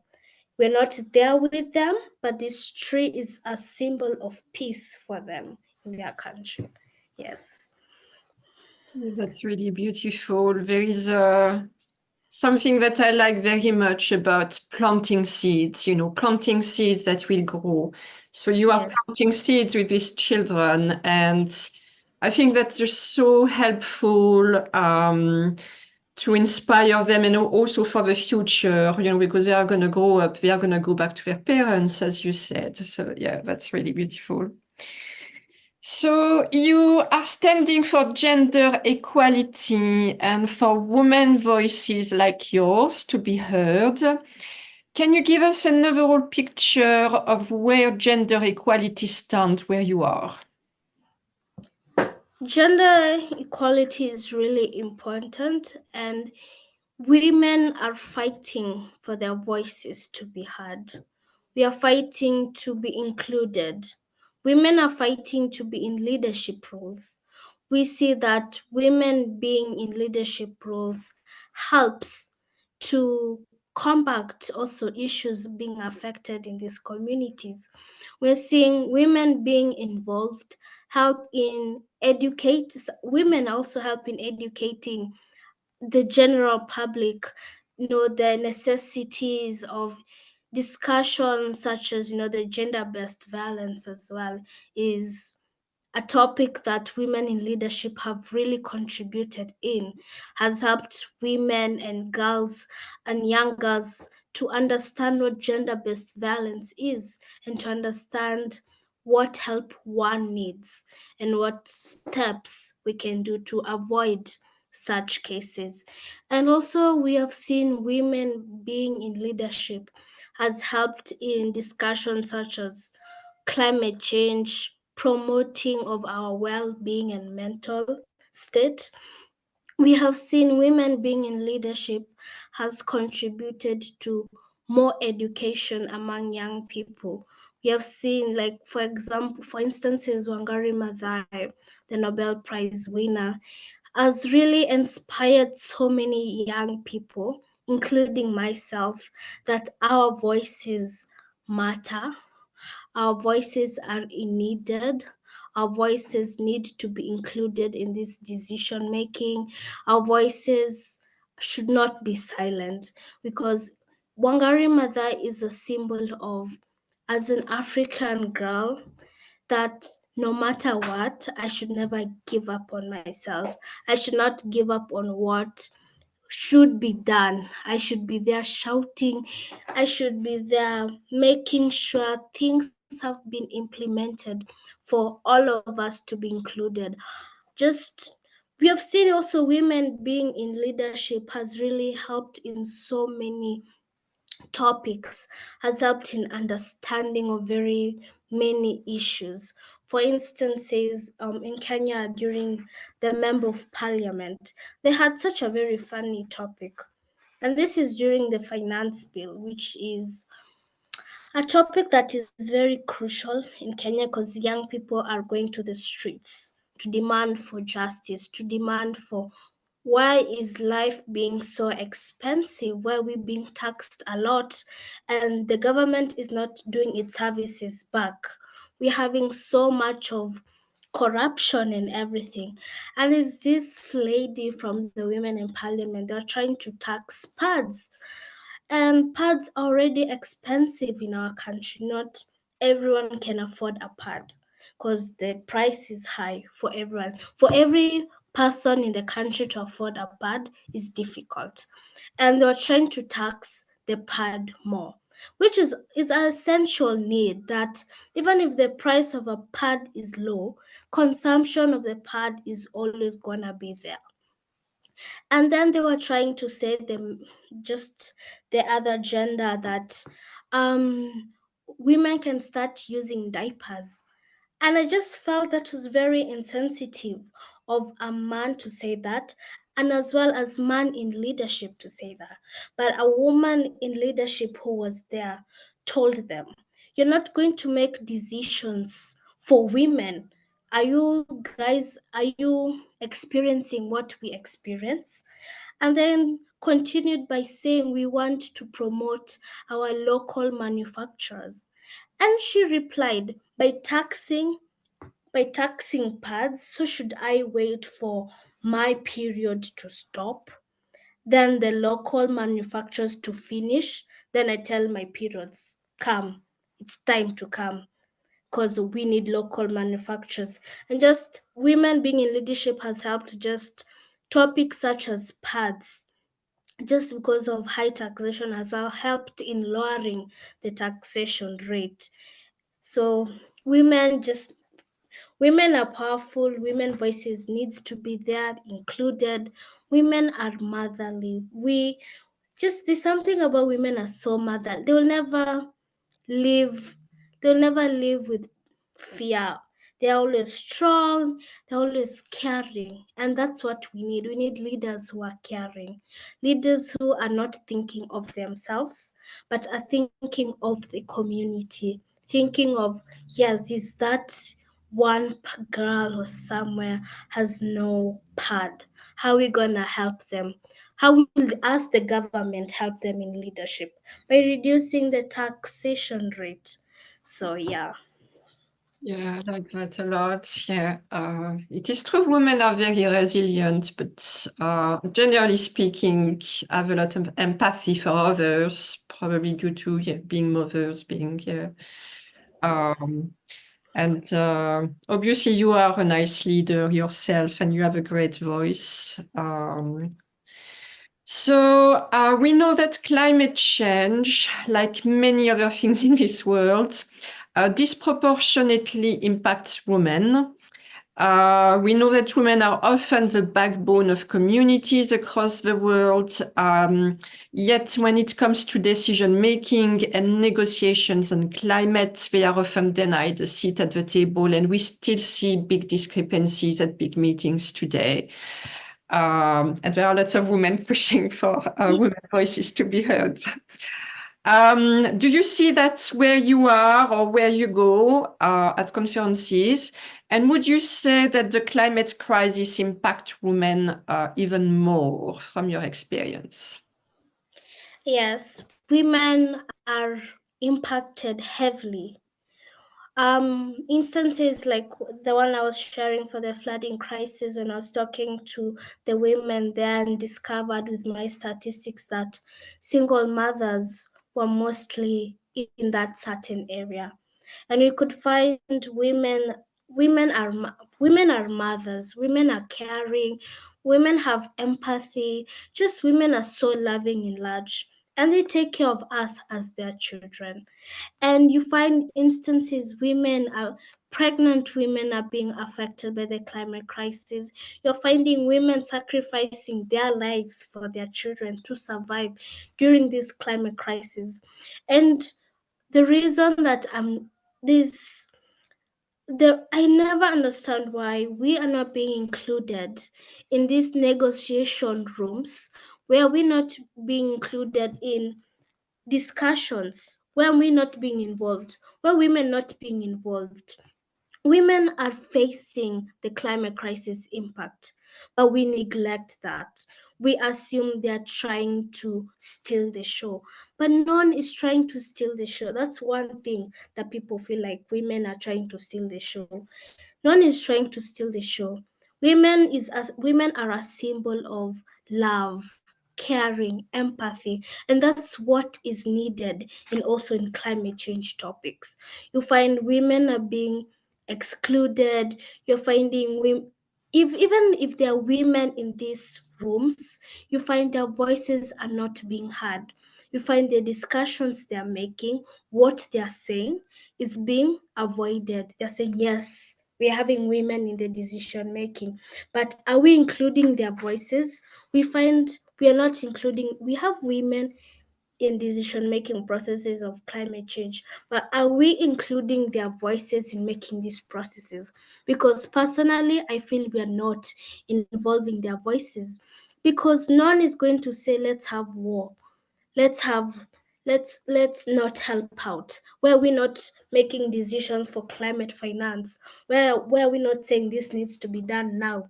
We're not there with them, but this tree is a symbol of peace for them in their country. Yes. That's really beautiful. There is something that I like very much about planting seeds, planting seeds that will grow. So you are planting seeds with these children, and I think that's just so helpful to inspire them, and also for the future, because they are going to grow up, they are going to go back to their parents, as you said. So yeah, that's really beautiful. So you are standing for gender equality and for women voices like yours to be heard. Can you give us an overall picture of where gender equality stands where you are? Gender equality is really important, and women are fighting for their voices to be heard. We are fighting to be included. Women are fighting to be in leadership roles. We see that women being in leadership roles helps to combat also issues being affected in these communities. We're seeing women being involved, help in educate. Women also help in educating the general public, the necessities of discussions such as, the gender-based violence as well is a topic that women in leadership have really contributed in, has helped women and girls and young girls to understand what gender-based violence is and to understand what help one needs and what steps we can do to avoid such cases. And also we have seen women being in leadership has helped in discussions such as climate change, promoting of our well-being and mental state. We have seen women being in leadership has contributed to more education among young people. We have seen, like, for example, for instances, Wangari Maathai, the Nobel Prize winner, has really inspired so many young people, including myself, that our voices matter. Our voices are needed. Our voices need to be included in this decision making. Our voices should not be silent because Wangari Maathai is a symbol of, as an African girl, that no matter what, I should never give up on myself. I should not give up on what should be done. I should be there shouting. I should be there making sure things have been implemented for all of us to be included. Just we have seen also women being in leadership has really helped in so many topics, has helped in understanding of very many issues. For instance, in Kenya during the Member of Parliament, they had such a very funny topic. And this is during the finance bill, which is a topic that is very crucial in Kenya because young people are going to the streets to demand for justice, to demand for why is life being so expensive? Why are we being taxed a lot? And the government is not doing its services back. We're having so much of corruption and everything. And is this lady from the Women in Parliament, they're trying to tax pads. And pads are already expensive in our country. Not everyone can afford a pad because the price is high for everyone. For every person in the country to afford a pad is difficult. And they're trying to tax the pad more, which is an essential need that even if the price of a pad is low, consumption of the pad is always gonna be there. And then they were trying to say them just the other gender that women can start using diapers. And I just felt that was very insensitive of a man to say that. and as well as man in leadership to say that. But a woman in leadership who was there told them, you're not going to make decisions for women. Are you experiencing what we experience? And then continued by saying we want to promote our local manufacturers. And she replied, by taxing pads, so should I wait for my period to stop? Then the local manufacturers to finish. Then I tell my periods, come, it's time to come because we need local manufacturers. And just women being in leadership has helped just topics such as pads, just because of high taxation has helped in lowering the taxation rate. So women just women are powerful. Women voices needs to be there, included. Women are motherly. There's something about women are so motherly. Live they'll never live with fear. They're always strong, they're always caring, and that's what we need. We need leaders who are caring, leaders who are not thinking of themselves but are thinking of the community, thinking of, yes, is that one girl or somewhere has no pad, how are we gonna help them? How will us, the government, help them in leadership? By reducing the taxation rate. So, yeah. Yeah, I like that a lot. Yeah, it is true women are very resilient, but generally speaking, have a lot of empathy for others, probably due to being mothers, being and obviously you are a nice leader yourself, and you have a great voice. So we know that climate change, like many other things in this world, disproportionately impacts women. We know that women are often the backbone of communities across the world. Yet when it comes to decision making and negotiations on climate, they are often denied a seat at the table, and we still see big discrepancies at big meetings today. And there are lots of women pushing for women voices to be heard. Do you see that where you are or where you go at conferences? And would you say that the climate crisis impacts women even more from your experience? Yes, women are impacted heavily. Instances like the one I was sharing for the flooding crisis, when I was talking to the women there and discovered with my statistics that single mothers were mostly in that certain area. And we could find women are mothers, women are caring, women have empathy, just women are so loving in large, and they take care of us as their children. And you find instances pregnant women are being affected by the climate crisis. You're finding women sacrificing their lives for their children to survive during this climate crisis. And the reason that I never understand why we are not being included in these negotiation rooms, where we're not being included in discussions, where we're not being involved, where women not being involved. Women are facing the climate crisis impact, but we neglect that. We assume they're trying to steal the show, but no one is trying to steal the show. That's one thing that people feel like women are trying to steal the show. No one is trying to steal the show. Women are a symbol of love, caring, empathy, and that's what is needed in also in climate change topics. You find women are being excluded. You're finding women, if even if there are women in these rooms, you find their voices are not being heard. You find the discussions they're making, what they're saying, is being avoided. They're saying, yes, we're having women in the decision making, but are we including their voices? We find we are not including, we have women in decision making processes of climate change, but are we including their voices in making these processes? Because personally, I feel we are not involving their voices. because none is going to say let's have war, let's not help out, where we're not making decisions for climate finance, where we're not saying this needs to be done now,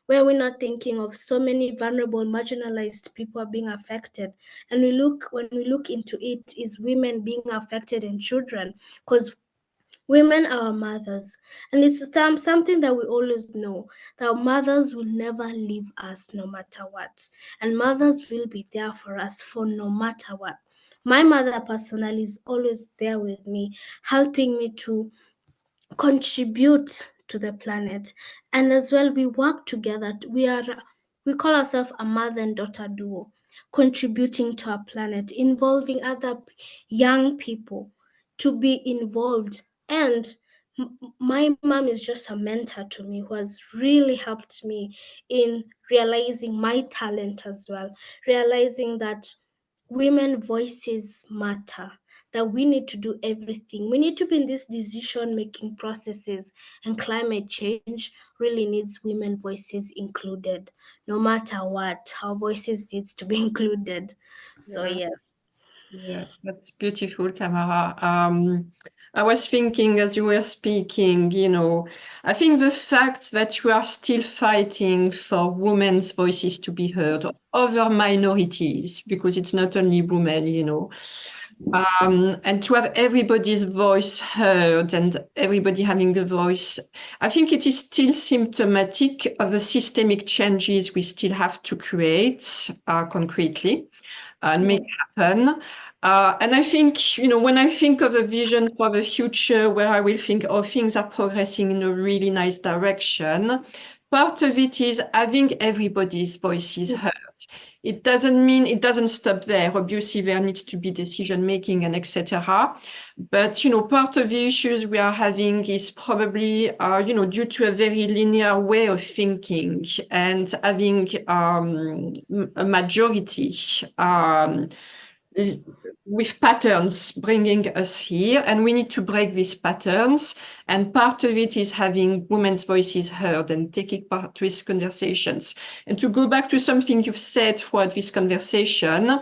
where we're not thinking of so many vulnerable, marginalized people are being affected. And when we look into it, is women being affected and children, because women are our mothers. And it's something that we always know, that mothers will never leave us no matter what. And mothers will be there for us for no matter what. My mother personally is always there with me, helping me to contribute to the planet. And as well, we work together. We call ourselves a mother and daughter duo, contributing to our planet, involving other young people to be involved. And my mom is just a mentor to me, who has really helped me in realizing my talent as well, realizing that women voices matter, that we need to do everything. We need to be in these decision-making processes, and climate change really needs women voices included. No matter what, our voices needs to be included. So Yeah. yes. Yeah, that's beautiful, Tamara. I was thinking as you were speaking, I think the fact that you are still fighting for women's voices to be heard, other minorities, because it's not only women, and to have everybody's voice heard and everybody having a voice, I think it is still symptomatic of the systemic changes we still have to create concretely and make happen. And I think, when I think of a vision for the future where I will think, oh, things are progressing in a really nice direction, part of it is having everybody's voices heard. It doesn't mean it doesn't stop there. Obviously, there needs to be decision making and etc. But part of the issues we are having is probably due to a very linear way of thinking and having a majority with patterns bringing us here, and we need to break these patterns. And part of it is having women's voices heard and taking part to these conversations. And to go back to something you've said throughout this conversation,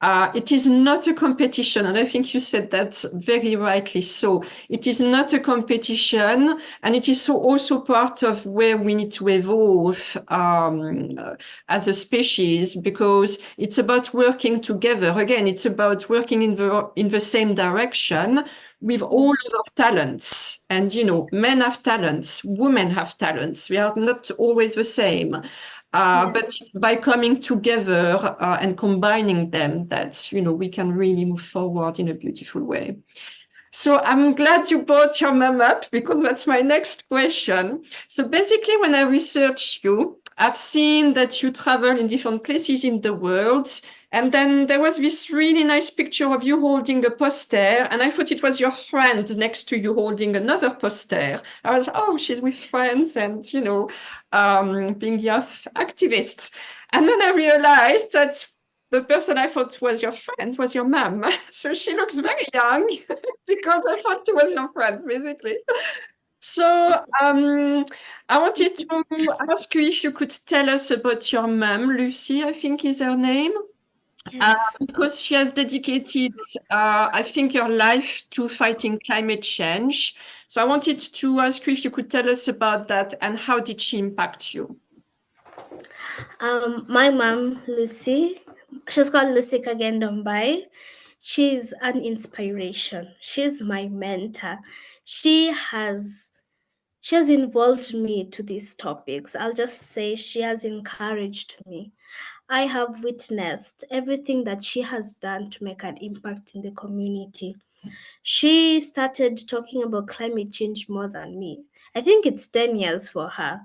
it is not a competition, and I think you said that very rightly so. It is not a competition, and it is also part of where we need to evolve as a species, because it's about working together. Again, it's about working in the same direction with all of our talents. And men have talents, women have talents. We are not always the same. But by coming together and combining them, that's, we can really move forward in a beautiful way. So I'm glad you brought your mom up, because that's my next question. So basically, when I researched you, I've seen that you travel in different places in the world. And then there was this really nice picture of you holding a poster. And I thought it was your friend next to you holding another poster. I was, oh, she's with friends and, being your activists. And then I realized that the person I thought was your friend was your mom. So she looks very young because I thought she was your friend, basically. So I wanted to ask you if you could tell us about your mom, Lucy, I think is her name. Yes. Because she has dedicated, I think, her life to fighting climate change. So I wanted to ask you if you could tell us about that and how did she impact you? My mom, Lucy, she's called Lucy Kagendombai. She's an inspiration. She's my mentor. She has involved me to these topics. I'll just say she has encouraged me. I have witnessed everything that she has done to make an impact in the community. She started talking about climate change more than me. I think it's 10 years for her.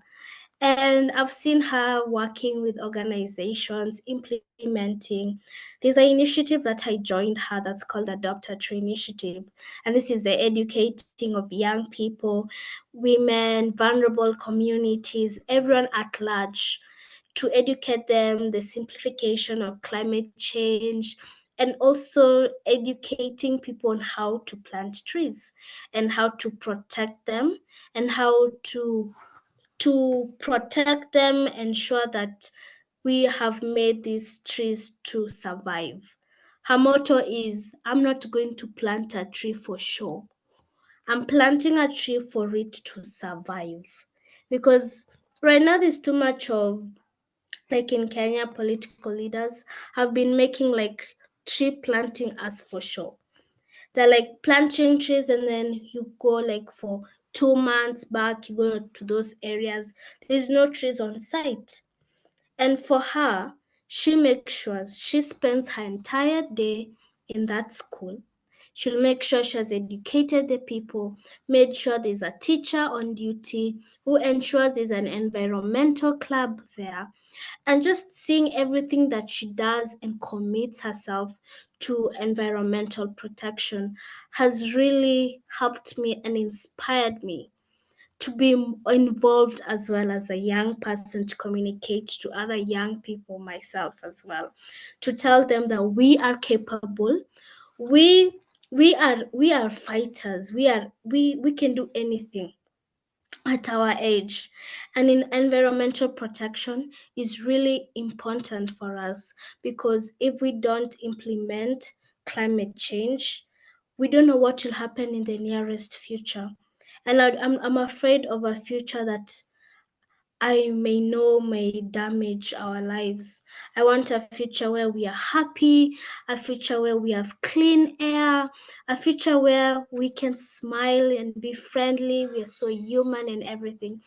And I've seen her working with organizations, implementing. There's an initiative that I joined her that's called Adopt a Tree Initiative. And this is the educating of young people, women, vulnerable communities, everyone at large, to educate them the simplification of climate change, and also educating people on how to plant trees and how to protect them, and how to protect them, ensure that we have made these trees to survive. Her motto is, I'm not going to plant a tree for show. I'm planting a tree for it to survive. Because right now there's too much of, like in Kenya, political leaders have been making like tree planting as for show. They're like planting trees and then you go like for 2 months back, you go to those areas, there's no trees on site. And for her, she makes sure she spends her entire day in that school. She'll make sure she has educated the people, made sure there's a teacher on duty who ensures there's an environmental club there. And just seeing everything that she does and commits herself to environmental protection has really helped me and inspired me to be involved as well as a young person, to communicate to other young people, myself as well, to tell them that we are capable, we we are fighters, we can do anything at our age. And in environmental protection is really important for us, because if we don't implement climate change, we don't know what will happen in the nearest future. And I'm afraid of a future that I may know may damage our lives. I want a future where we are happy, a future where we have clean air, a future where we can smile and be friendly. We are so human and everything.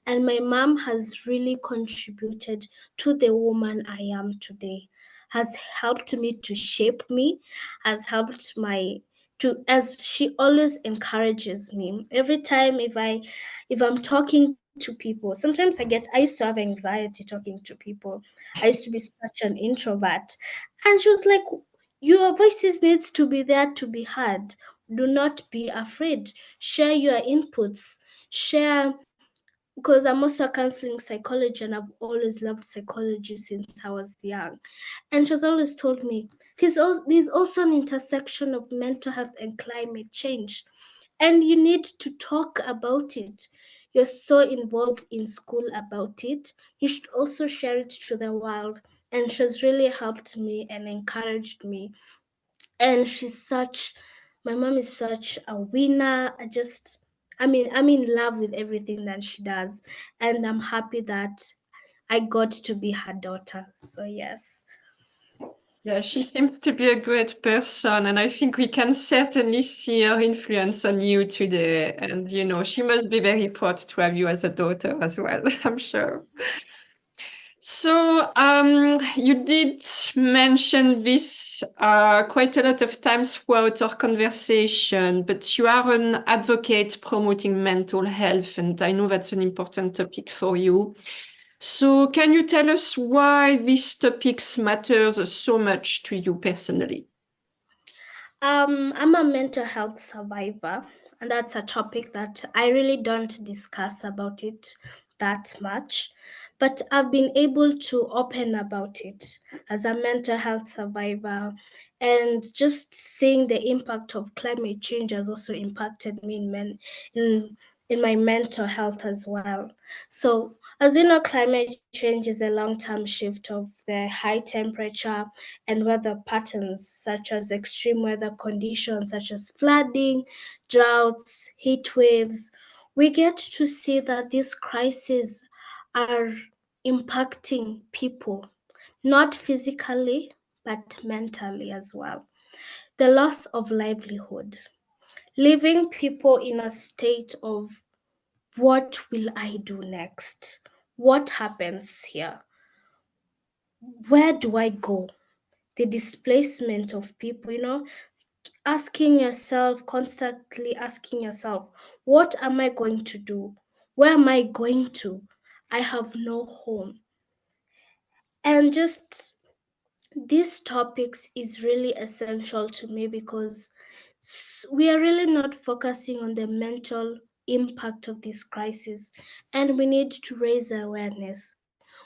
And my mom has really contributed to the woman I am today, has helped me to shape me, has helped my to, as she always encourages me every time. If I'm talking to people, sometimes I used to have anxiety talking to people. I used to be such an introvert, and she was like, your voices needs to be there to be heard. Do not be afraid, share your inputs, share, because I'm also a counseling psychologist and I've always loved psychology since I was young. And she's always told me there's also an intersection of mental health and climate change. And you need to talk about it. You're so involved in school about it. You should also share it to the world. And she's really helped me and encouraged me. And my mom is such a winner. I'm in love with everything that she does, and I'm happy that I got to be her daughter. So yes. Yeah, she seems to be a great person, and I think we can certainly see her influence on you today. And, she must be very proud to have you as a daughter as well, I'm sure. So, you did mention this quite a lot of times throughout our conversation, but you are an advocate promoting mental health, and I know that's an important topic for you. So, can you tell us why these topics matters so much to you personally? I'm a mental health survivor, and that's a topic that I really don't discuss about it that much. But I've been able to open about it as a mental health survivor, and just seeing the impact of climate change has also impacted me in my mental health as well. So, as you know, climate change is a long-term shift of the high temperature and weather patterns, such as extreme weather conditions such as flooding, droughts, heat waves. We get to see that these crises are impacting people, not physically, but mentally as well. The loss of livelihood, leaving people in a state of, what will I do next? What happens here? Where do I go? The displacement of people, constantly asking yourself, what am I going to do? Where am I going to? I have no home. And just these topics is really essential to me, because we are really not focusing on the mental impact of this crisis, and we need to raise awareness.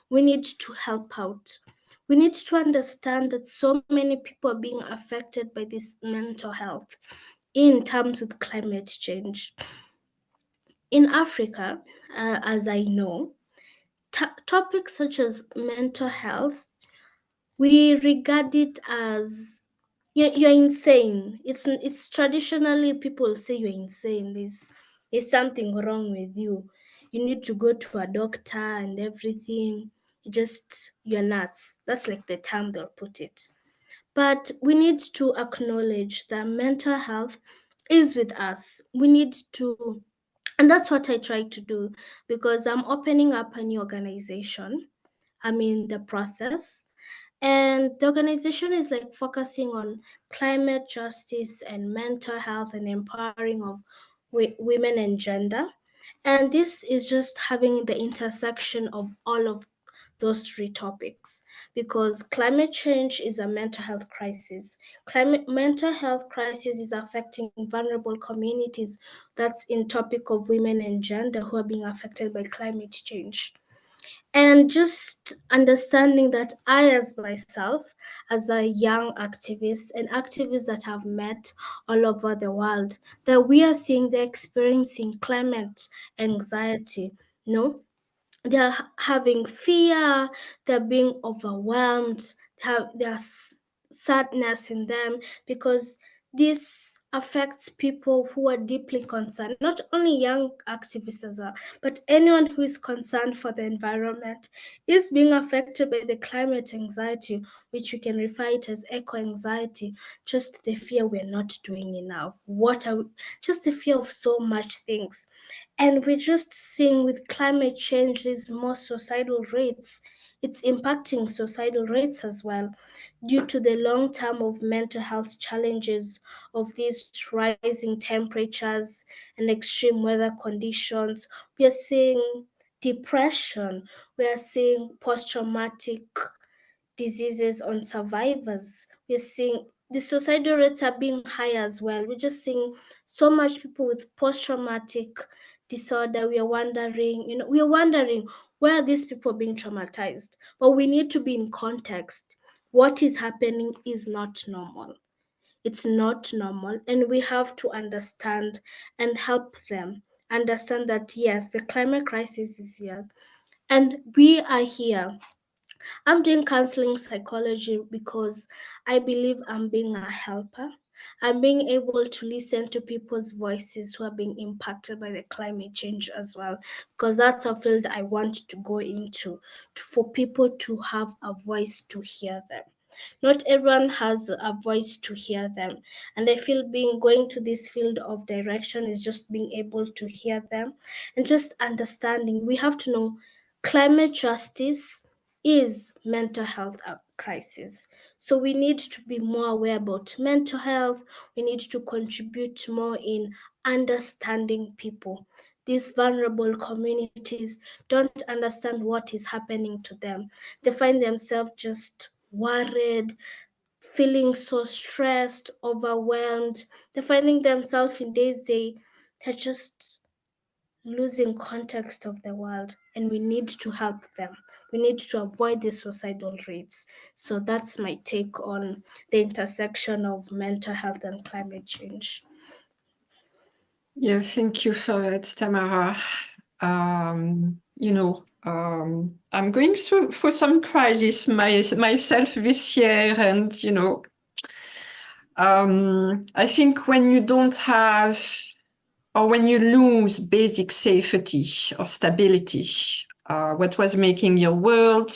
We need to help out. We need to understand that so many people are being affected by this mental health in terms of climate change. In Africa, as I know, topics such as mental health, we regard it as you're insane. It's traditionally people say you're insane. There's something wrong with you. You need to go to a doctor and everything. You're nuts. That's like the term they'll put it. But we need to acknowledge that mental health is with us. We need to, and that's what I try to do because I'm opening up a new organization. I'm in the process. And the organization is like focusing on climate justice and mental health and empowering of women and gender. And this is just having the intersection of all of those three topics because climate change is a mental health crisis. Mental health crisis is affecting vulnerable communities. That's in topic of women and gender who are being affected by climate change. And just understanding that I, as myself, as a young activist and activists that have met all over the world, that we are seeing they're experiencing climate anxiety. No, they're having fear, they're being overwhelmed, there's sadness in them because this affects people who are deeply concerned, not only young activists as well, but anyone who is concerned for the environment is being affected by the climate anxiety, which we can refer it as eco anxiety, just the fear we're not doing enough. Just the fear of so much things. And we're just seeing with climate change, there's more suicidal rates. It's impacting suicidal rates as well due to the long term of mental health challenges of these rising temperatures and extreme weather conditions. We are seeing depression. We are seeing post-traumatic diseases on survivors. We're seeing the suicidal rates are being high as well. We're just seeing so much people with post-traumatic disorder. We are wondering where are these people being traumatized? But we need to be in context. What is happening is not normal. It's not normal. And we have to understand and help them understand that yes, the climate crisis is here. And we are here. I'm doing counseling psychology because I believe I'm being a helper. I'm being able to listen to people's voices who are being impacted by the climate change as well, because that's a field I want to go into for people to have a voice to hear them. Not everyone has a voice to hear them. And I feel being going to this field of direction is just being able to hear them and just understanding. We have to know climate justice is mental health crisis. So we need to be more aware about mental health. We need to contribute more in understanding people. These vulnerable communities don't understand what is happening to them. They find themselves just worried, feeling so stressed, overwhelmed. They're finding themselves in days they're just losing context of the world, and we need to help them. We need to avoid the suicidal rates. So that's my take on the intersection of mental health and climate change. Yeah, thank you for that, Tamara. I'm going through some crisis myself this year, and I think when you don't have, or when you lose basic safety or stability, what was making your world,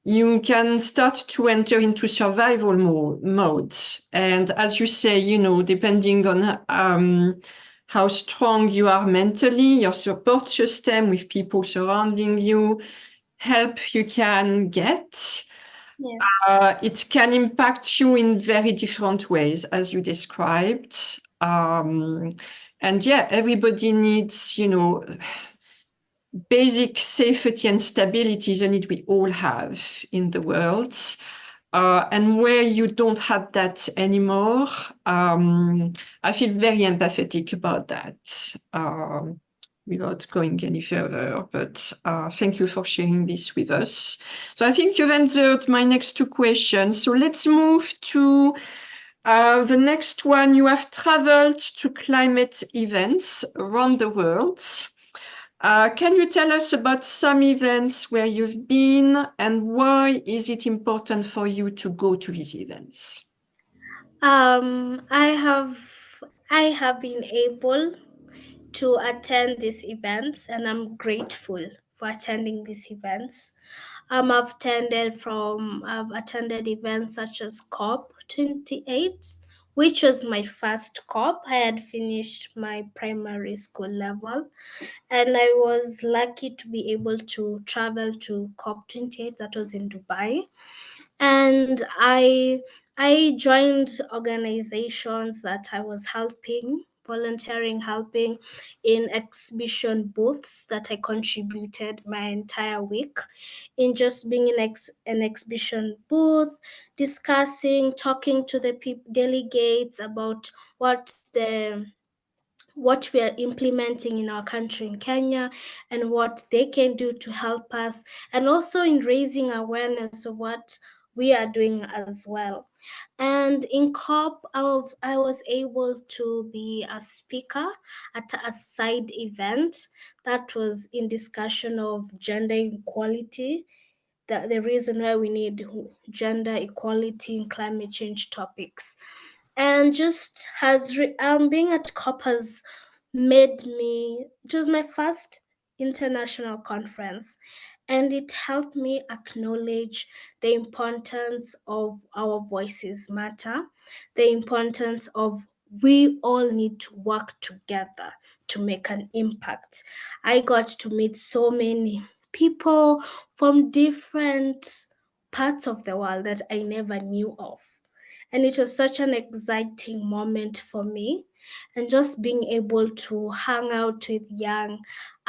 you can start to enter into survival mode. And as you say, depending on how strong you are mentally, your support system with people surrounding you, help you can get, Yes. it can impact you in very different ways, as you described. And yeah, everybody needs, basic safety and stability is a need we all have in the world. And where you don't have that anymore, I feel very empathetic about that, without going any further. But thank you for sharing this with us. So I think you've answered my next two questions. So let's move to the next one. You have traveled to climate events around the world. Can you tell us about some events where you've been and why is it important for you to go to these events? I have been able to attend these events, and I'm grateful for attending these events. I've attended events such as COP 28, which was my first COP. I had finished my primary school level, and I was lucky to be able to travel to COP 28. That was in Dubai, and I joined organizations that I was helping in exhibition booths that I contributed my entire week in just being in an exhibition booth, discussing, talking to the delegates about what we are implementing in our country in Kenya and what they can do to help us, and also in raising awareness of what we are doing as well. And in COP, I was able to be a speaker at a side event that was in discussion of gender equality, the reason why we need gender equality in climate change topics. And just being at COP has made me, it was my first international conference, and it helped me acknowledge the importance of our voices matter, the importance of we all need to work together to make an impact. I got to meet so many people from different parts of the world that I never knew of. And it was such an exciting moment for me. And just being able to hang out with young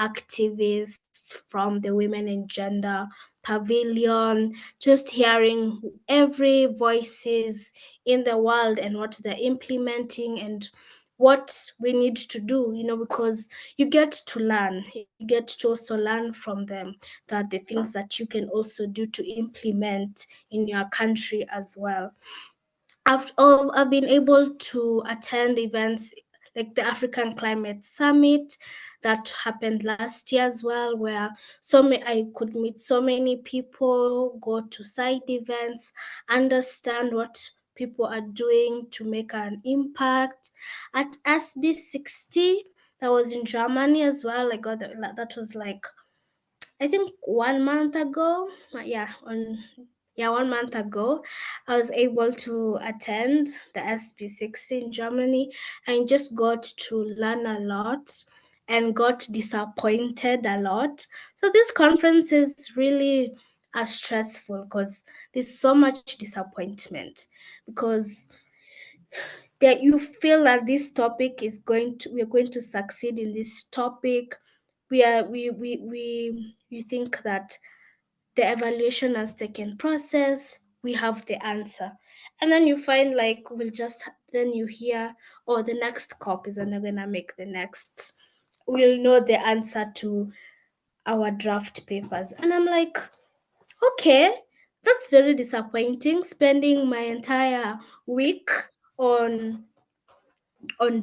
activists from the Women and Gender Pavilion, just hearing every voices in the world and what they're implementing and what we need to do, because you get to learn. You get to also learn from them that the things that you can also do to implement in your country as well. I've been able to attend events like the African Climate Summit that happened last year as well, where I could meet so many people, go to side events, understand what people are doing to make an impact. At SB60, that was in Germany as well. That was like, I think 1 month ago. Yeah, 1 month ago, I was able to attend the SB60 in Germany and just got to learn a lot and got disappointed a lot. So this conference is really stressful because there's so much disappointment, because that you feel that this topic we're going to succeed in this topic. We think that the evaluation has taken process, we have the answer. And then you find like then you hear, oh, the next COP is only gonna make the next. We'll know the answer to our draft papers. And I'm like, okay, that's very disappointing, spending my entire week on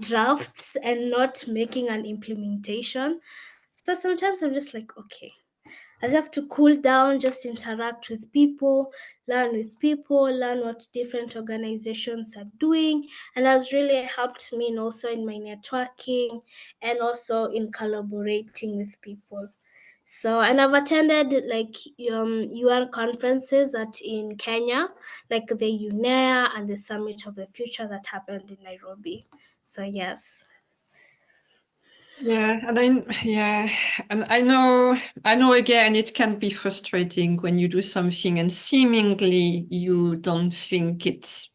drafts and not making an implementation. So sometimes I'm just like, okay, I just have to cool down, just interact with people, learn what different organizations are doing. And that's really helped me also in my networking and also in collaborating with people. So, and I've attended like UN conferences in Kenya, like the UNEA and the Summit of the Future that happened in Nairobi. So yes. Yeah, and I know again, it can be frustrating when you do something and seemingly you don't think it's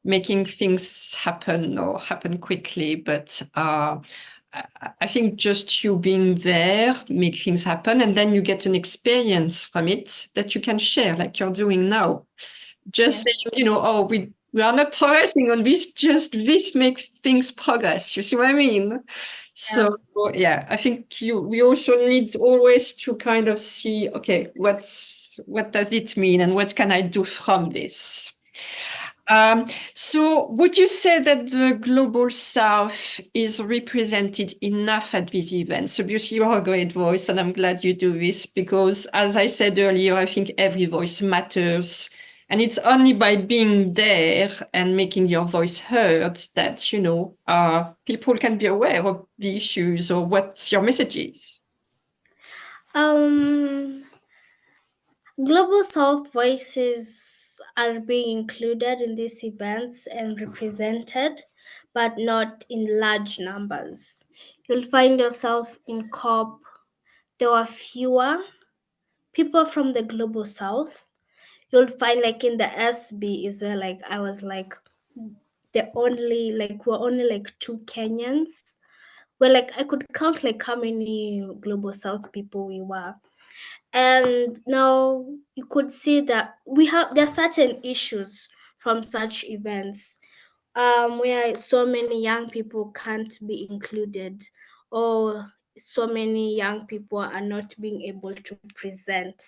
making things happen or happen quickly, but I think just you being there make things happen, and then you get an experience from it that you can share, like you're doing now. Just Yes. saying, oh, we are not progressing on this, just this makes things progress. You see what I mean? So yeah, I think we also need always to kind of see, okay, what does it mean and what can I do from this? So would you say that the Global South is represented enough at these events? Obviously, you're a great voice, and I'm glad you do this because, as I said earlier, I think every voice matters. And it's only by being there and making your voice heard that, people can be aware of the issues or what your message is. Global South voices are being included in these events and represented, but not in large numbers. You'll find yourself in COP, there were fewer people from the Global South. You'll find like in the SB is where like I was like we're only like two Kenyans. Well, like I could count like how many Global South people we were. And now you could see that there are certain issues from such events where so many young people can't be included, or so many young people are not being able to present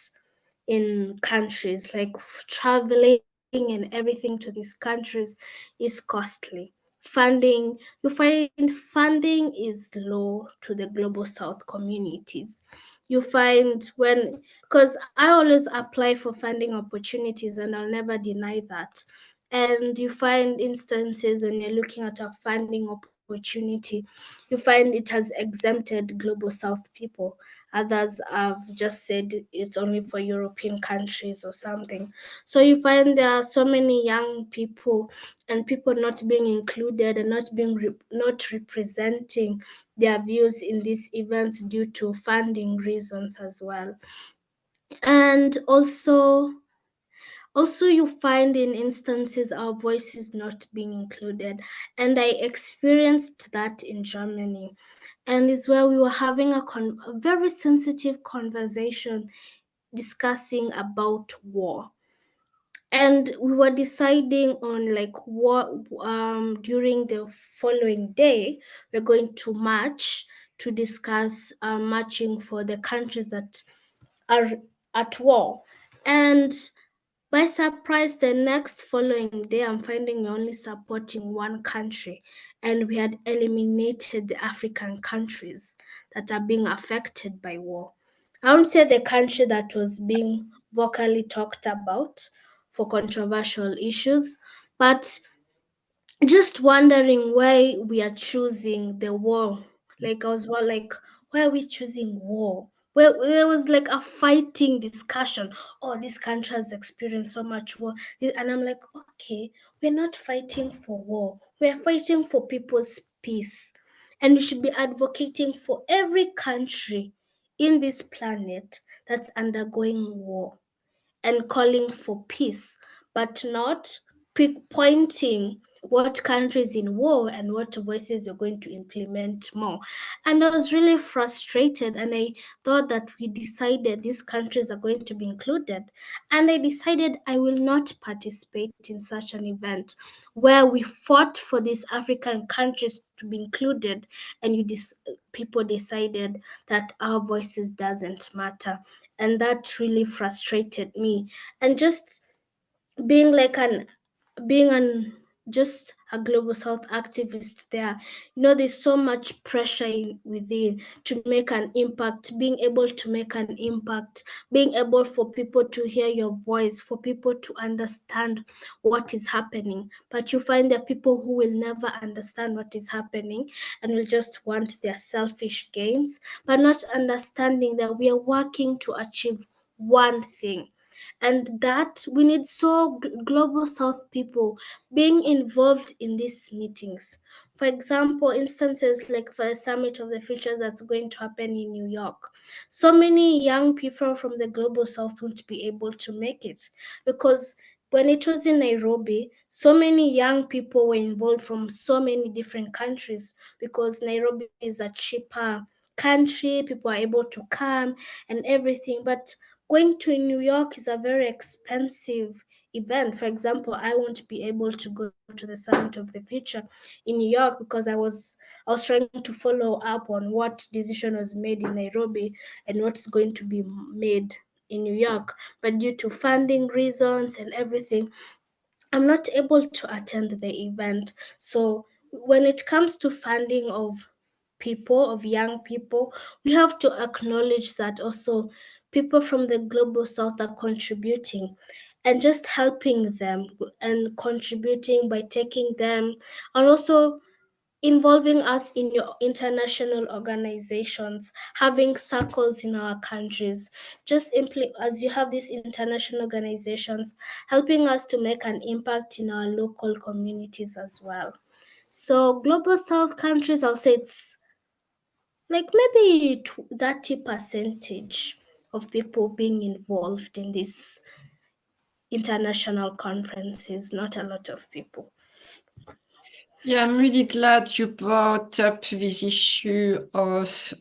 in countries. Like traveling and everything to these countries is costly. You find funding is low to the Global South communities. You find because I always apply for funding opportunities and I'll never deny that. And you find instances when you're looking at a funding opportunity, you find it has exempted Global South people. Others have just said it's only for European countries or something. So you find there are so many young people and people not being included and not representing their views in these events due to funding reasons as well. And also, you find in instances our voices not being included. And I experienced that in Germany. And it's where we were having a very sensitive conversation discussing about war. And we were deciding on like what during the following day we're going to march to discuss marching for the countries that are at war. And by surprise, the next following day, I'm finding we're only supporting one country, and we had eliminated the African countries that are being affected by war. I won't say the country that was being vocally talked about for controversial issues, but just wondering why we are choosing the war. Like I was like, why are we choosing war? Well, there was like a fighting discussion. Oh, this country has experienced so much war. And I'm like, okay, we're not fighting for war. We're fighting for people's peace. And we should be advocating for every country in this planet that's undergoing war and calling for peace, but not pointing what countries in war and what voices you're going to implement more. And I was really frustrated, and I thought that we decided these countries are going to be included. And I decided I will not participate in such an event where we fought for these African countries to be included, and people decided that our voices doesn't matter. And that really frustrated me. And just being like an being an just a Global South activist there, there's so much pressure within to make an impact, being able to make an impact, being able for people to hear your voice, for people to understand what is happening. But you find there are people who will never understand what is happening and will just want their selfish gains, but not understanding that we are working to achieve one thing, and that we need Global South people being involved in these meetings. For example, instances like for the Summit of the Future that's going to happen in New York, so many young people from the Global South won't be able to make it because when it was in Nairobi, so many young people were involved from so many different countries because Nairobi is a cheaper country, people are able to come and everything. But going to New York is a very expensive event. For example, I won't be able to go to the Summit of the Future in New York because I was trying to follow up on what decision was made in Nairobi and what's going to be made in New York. But due to funding reasons and everything, I'm not able to attend the event. So when it comes to funding of people, of young people, we have to acknowledge that also people from the global south are contributing and just helping them and contributing by taking them and also involving us in your international organizations, having circles in our countries, just as you have these international organizations, helping us to make an impact in our local communities as well. So, global south countries, I'll say it's like maybe 30 percentage of people being involved in these international conferences, not a lot of people. Yeah, I'm really glad you brought up this issue of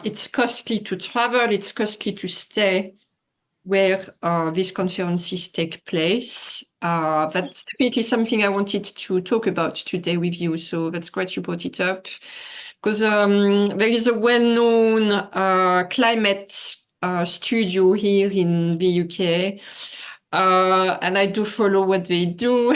it's costly to travel, it's costly to stay where these conferences take place. That's definitely something I wanted to talk about today with you. So that's great you brought it up. Because there is a well-known climate studio here in the UK. And I do follow what they do.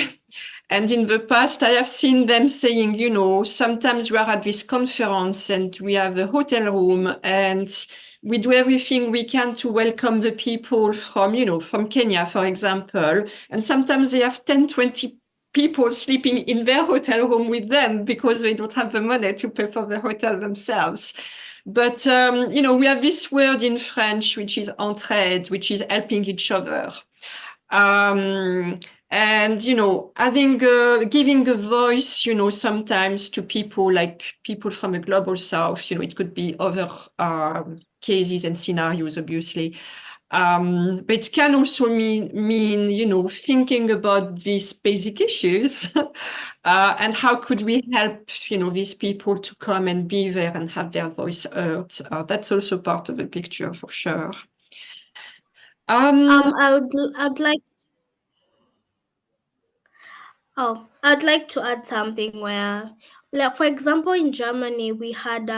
And in the past, I have seen them saying, you know, sometimes we are at this conference and we have a hotel room and we do everything we can to welcome the people from, you know, from Kenya, for example. And sometimes they have 10, 20 people sleeping in their hotel room with them because they don't have the money to pay for the hotel themselves. But, you know, we have this word in French, which is entraide, which is helping each other. And, you know, giving a voice, you know, sometimes to people like people from the global south, you know, it could be other cases and scenarios, obviously. But it can also mean, you know, thinking about these basic issues and how could we help, you know, these people to come and be there and have their voice heard. That's also part of the picture for sure. I'd like I'd like to add something where, like, for example, in Germany, we had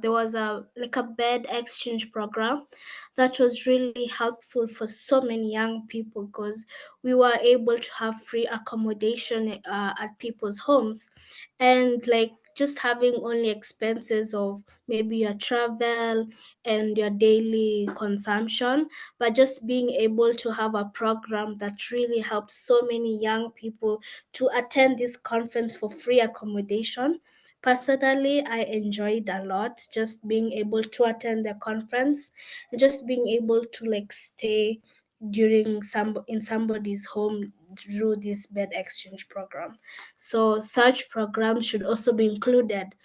there was a like a bed exchange program that was really helpful for so many young people because we were able to have free accommodation at people's homes, and like just having only expenses of maybe your travel and your daily consumption, but just being able to have a program that really helps so many young people to attend this conference for free accommodation. Personally, I enjoyed a lot just being able to attend the conference and just being able to like stay during in somebody's home through this bed exchange program. So such programs should also be included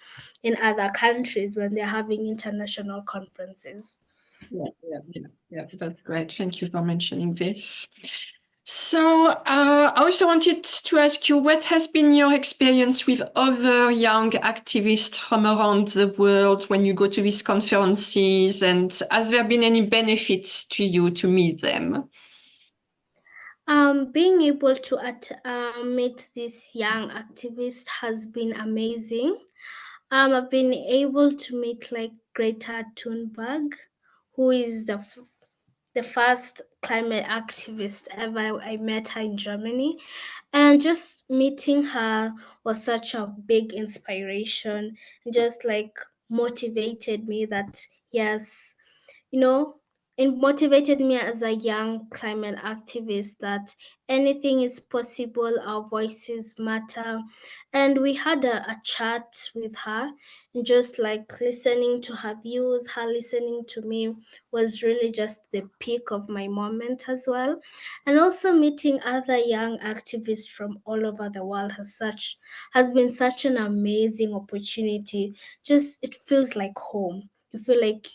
in other countries when they're having international conferences. Yeah, that's great. Thank you for mentioning this. So, I also wanted to ask you, what has been your experience with other young activists from around the world when you go to these conferences, and has there been any benefits to you to meet them? Being able to meet this young activist has been amazing. I've been able to meet like Greta Thunberg, who is the first climate activist ever. I met her in Germany, and just meeting her was such a big inspiration. Just like motivated me that yes, you know, it motivated me as a young climate activist that anything is possible, our voices matter. And we had a chat with her, and just like listening to her views, her listening to me was really just the peak of my moment as well. And also meeting other young activists from all over the world has been such an amazing opportunity. Just it feels like home. You feel like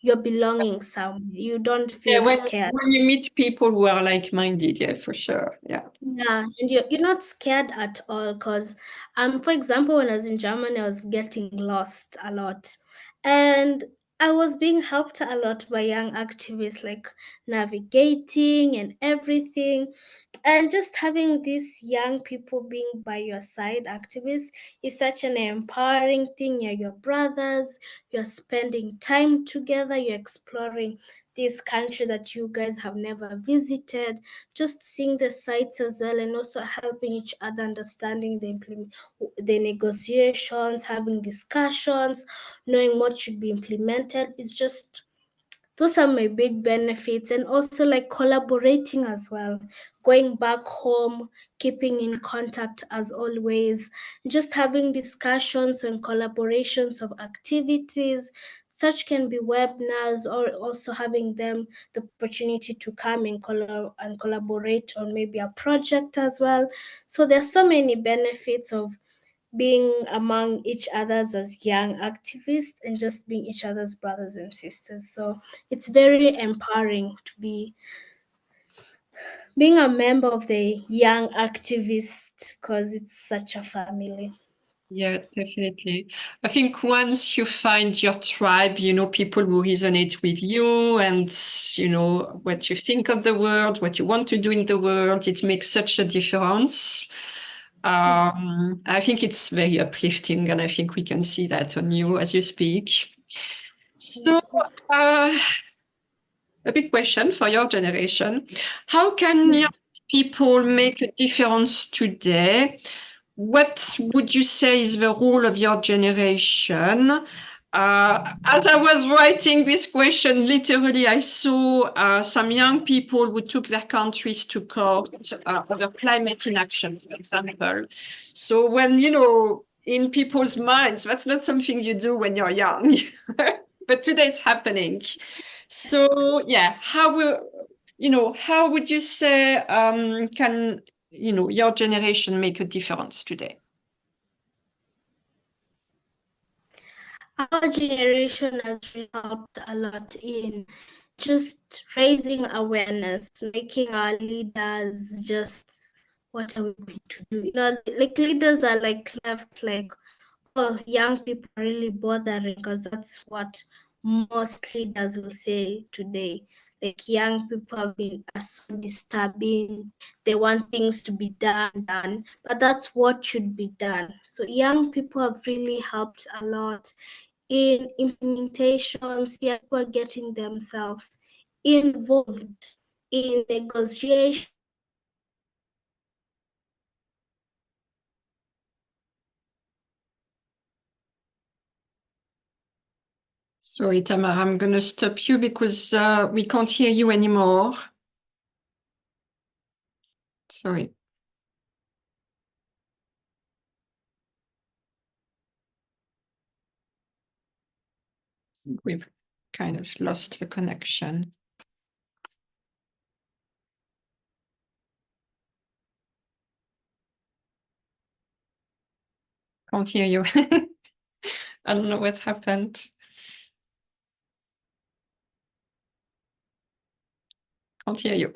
you're belonging somewhere. You don't Yeah, feel scared. when you meet people who are like-minded, yeah, for sure. Yeah. Yeah, and you're not scared at all because for example, when I was in Germany, I was getting lost a lot. And I was being helped a lot by young activists like navigating and everything. And just having these young people being by your side, activists, is such an empowering thing. You're your brothers, you're spending time together, you're exploring this country that you guys have never visited, just seeing the sites as well, and also helping each other, understanding the negotiations, having discussions, knowing what should be implemented. Is just those are my big benefits. And also like collaborating as well, going back home, keeping in contact as always, just having discussions and collaborations of activities. Such can be webinars, or also having them the opportunity to come and collaborate on maybe a project as well. So there's so many benefits of being among each others as young activists and just being each other's brothers and sisters. So it's very empowering to be being a member of the young activist, because it's such a family. Yeah, definitely. I think once you find your tribe, people who resonate with you and, what you think of the world, what you want to do in the world, it makes such a difference. I think it's very uplifting, and I think we can see that on you as you speak. So, a big question for your generation. How can young people make a difference today? What would you say is the role of your generation? As I was writing this question, literally, I saw some young people who took their countries to court over climate inaction, for example. So when, in people's minds, that's not something you do when you're young, but today it's happening. So yeah, how would you say can your generation make a difference today? Our generation has really helped a lot in just raising awareness, making our leaders just, what are we going to do? Like leaders are like left like, oh, young people are really bothering, because that's what most leaders will say today. Like young people are so disturbing. They want things to be done, but that's what should be done. So young people have really helped a lot in implementations. Yeah, people are getting themselves involved in negotiation. Sorry, Tamara, I'm going to stop you because we can't hear you anymore. Sorry. We've kind of lost the connection. Can't hear you. I don't know what happened. Can't hear you.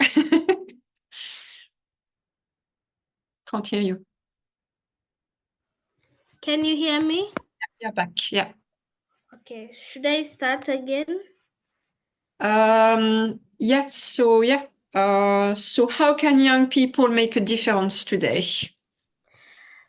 Can't hear you. Can you hear me? You're back. Yeah. Okay, should I start again? Yeah. So yeah. So how can young people make a difference today?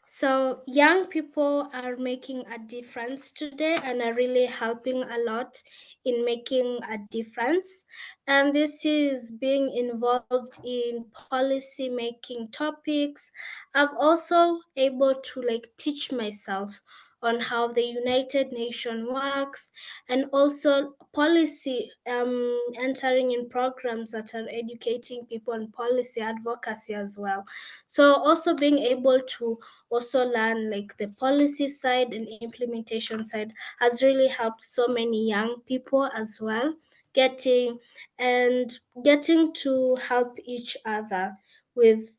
So, young people are making a difference today and are really helping a lot in making a difference. And this is being involved in policy making topics. I've also able to like teach myself on how the United Nations works, and also policy, entering in programs that are educating people on policy advocacy as well. So also being able to also learn like the policy side and implementation side has really helped so many young people as well, getting to help each other with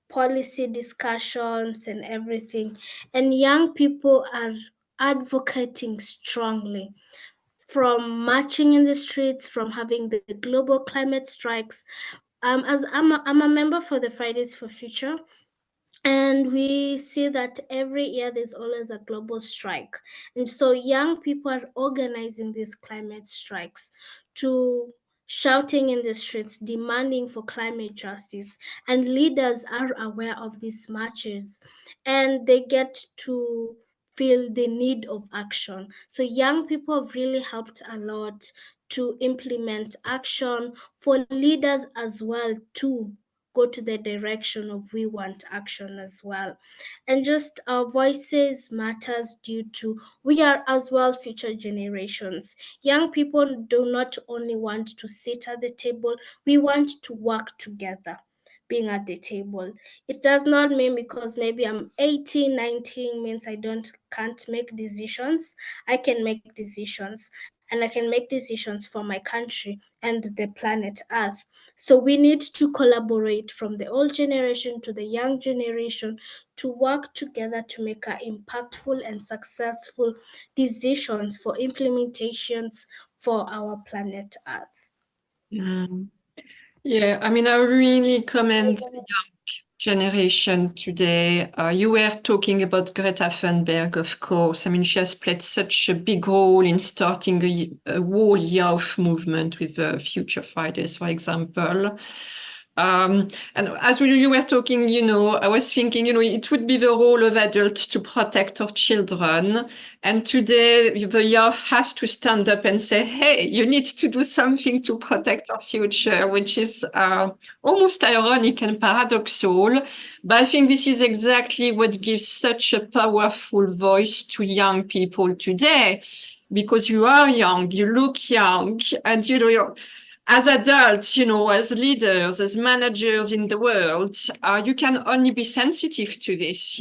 policy discussions and everything. And young people are advocating strongly, from marching in the streets, from having the global climate strikes. As I'm a member for the Fridays for Future, and we see that every year there's always a global strike. And so young people are organizing these climate strikes, to shouting in the streets, demanding for climate justice. And leaders are aware of these marches, and they get to feel the need of action. So young people have really helped a lot to implement action, for leaders as well to go to the direction of we want action as well. And just our voices matters due to we are as well future generations. Young people do not only want to sit at the table, we want to work together being at the table. It does not mean because maybe I'm 18, 19 means I can't make decisions. I can make decisions, and I can make decisions for my country and the planet Earth. So we need to collaborate from the old generation to the young generation to work together to make impactful and successful decisions for implementations for our planet Earth. Mm. Yeah, I mean, I really commend the young generation today. You were talking about Greta Thunberg, of course. I mean, she has played such a big role in starting a whole youth movement with Future Fridays, for example. And as you were talking, I was thinking, it would be the role of adults to protect our children. And today, the youth has to stand up and say, hey, you need to do something to protect our future, which is almost ironic and paradoxal. But I think this is exactly what gives such a powerful voice to young people today, because you are young, you look young, and you're as adults, as leaders, as managers in the world, you can only be sensitive to this.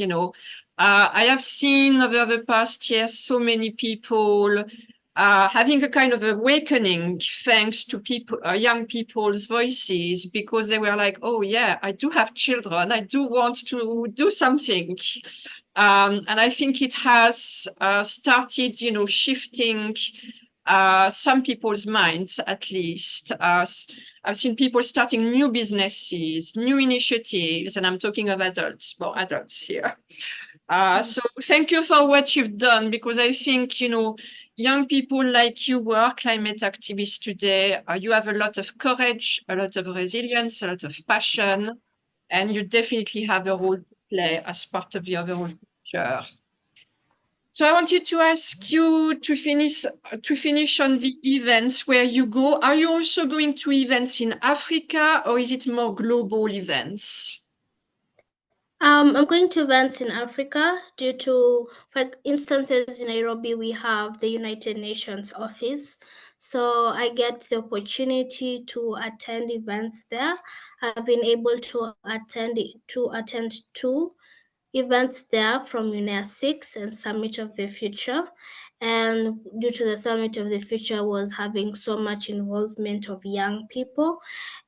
I have seen over the past years so many people having a kind of awakening thanks to young people's voices, because they were like, oh yeah, I do have children, I do want to do something. And I think it has started, shifting some people's minds, at least. I've seen people starting new businesses, new initiatives, and I'm talking of adults, more adults here. So thank you for what you've done, because I think, young people like you who are climate activists today, you have a lot of courage, a lot of resilience, a lot of passion, and you definitely have a role to play as part of the overall picture. So I wanted to ask you to finish on the events where you go. Are you also going to events in Africa, or is it more global events? I'm going to events in Africa due to, for instances, in Nairobi, we have the United Nations office. So I get the opportunity to attend events there. I've been able to attend two events there from UNEA 6 and Summit of the Future. And due to the Summit of the Future was having so much involvement of young people.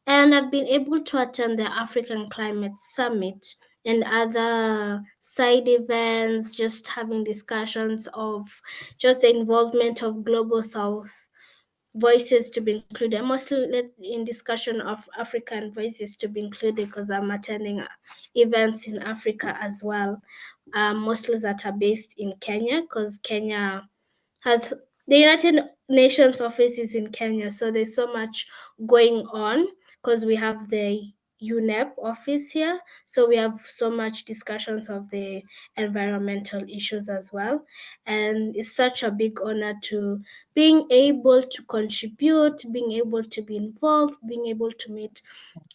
And I've been able to attend the African Climate Summit and other side events, just having discussions of just the involvement of Global South voices to be included. I'm mostly in discussion of African voices to be included because I'm attending events in Africa as well, mostly that are based in Kenya, because Kenya has the United Nations offices in Kenya. So there's so much going on because we have the UNEP office here. So we have so much discussions of the environmental issues as well. And it's such a big honor to being able to contribute, being able to be involved, being able to meet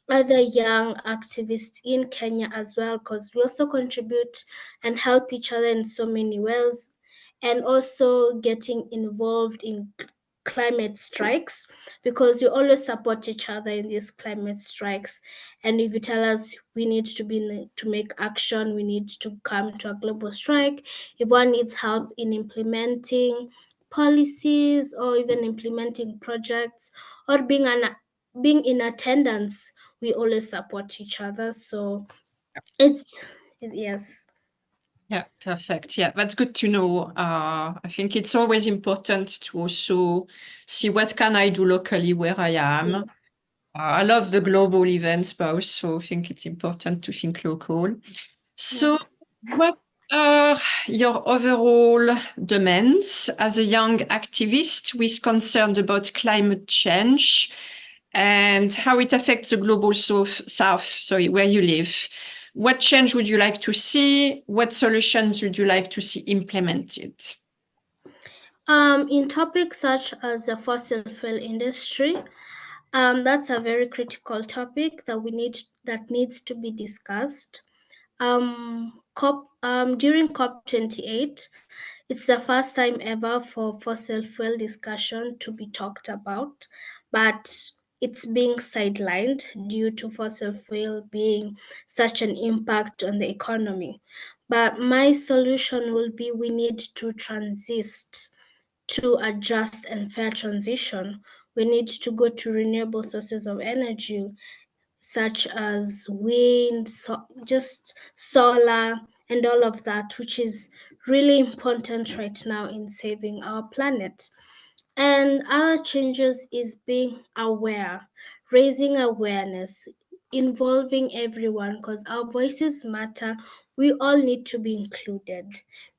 other young activists in Kenya as well, because we also contribute and help each other in so many ways, and also getting involved in climate strikes, because we always support each other in these climate strikes. And if you tell us we need to make action, we need to come to a global strike. If one needs help in implementing policies or even implementing projects or being in attendance, we always support each other. So yes. Yeah, perfect. Yeah, that's good to know. I think it's always important to also see what can I do locally where I am. Yes. I love the global events, but I also think it's important to think local. So what are your overall demands as a young activist with concern about climate change and how it affects the global south, where you live? What change would you like to see? What solutions would you like to see implemented? In topics such as the fossil fuel industry, that's a very critical topic that needs to be discussed. During COP28, it's the first time ever for fossil fuel discussion to be talked about, but it's being sidelined due to fossil fuel being such an impact on the economy. But my solution will be we need to transist to a just and fair transition. We need to go to renewable sources of energy such as wind, just solar, and all of that, which is really important right now in saving our planet. And other changes is being aware, raising awareness, involving everyone because our voices matter. We all need to be included.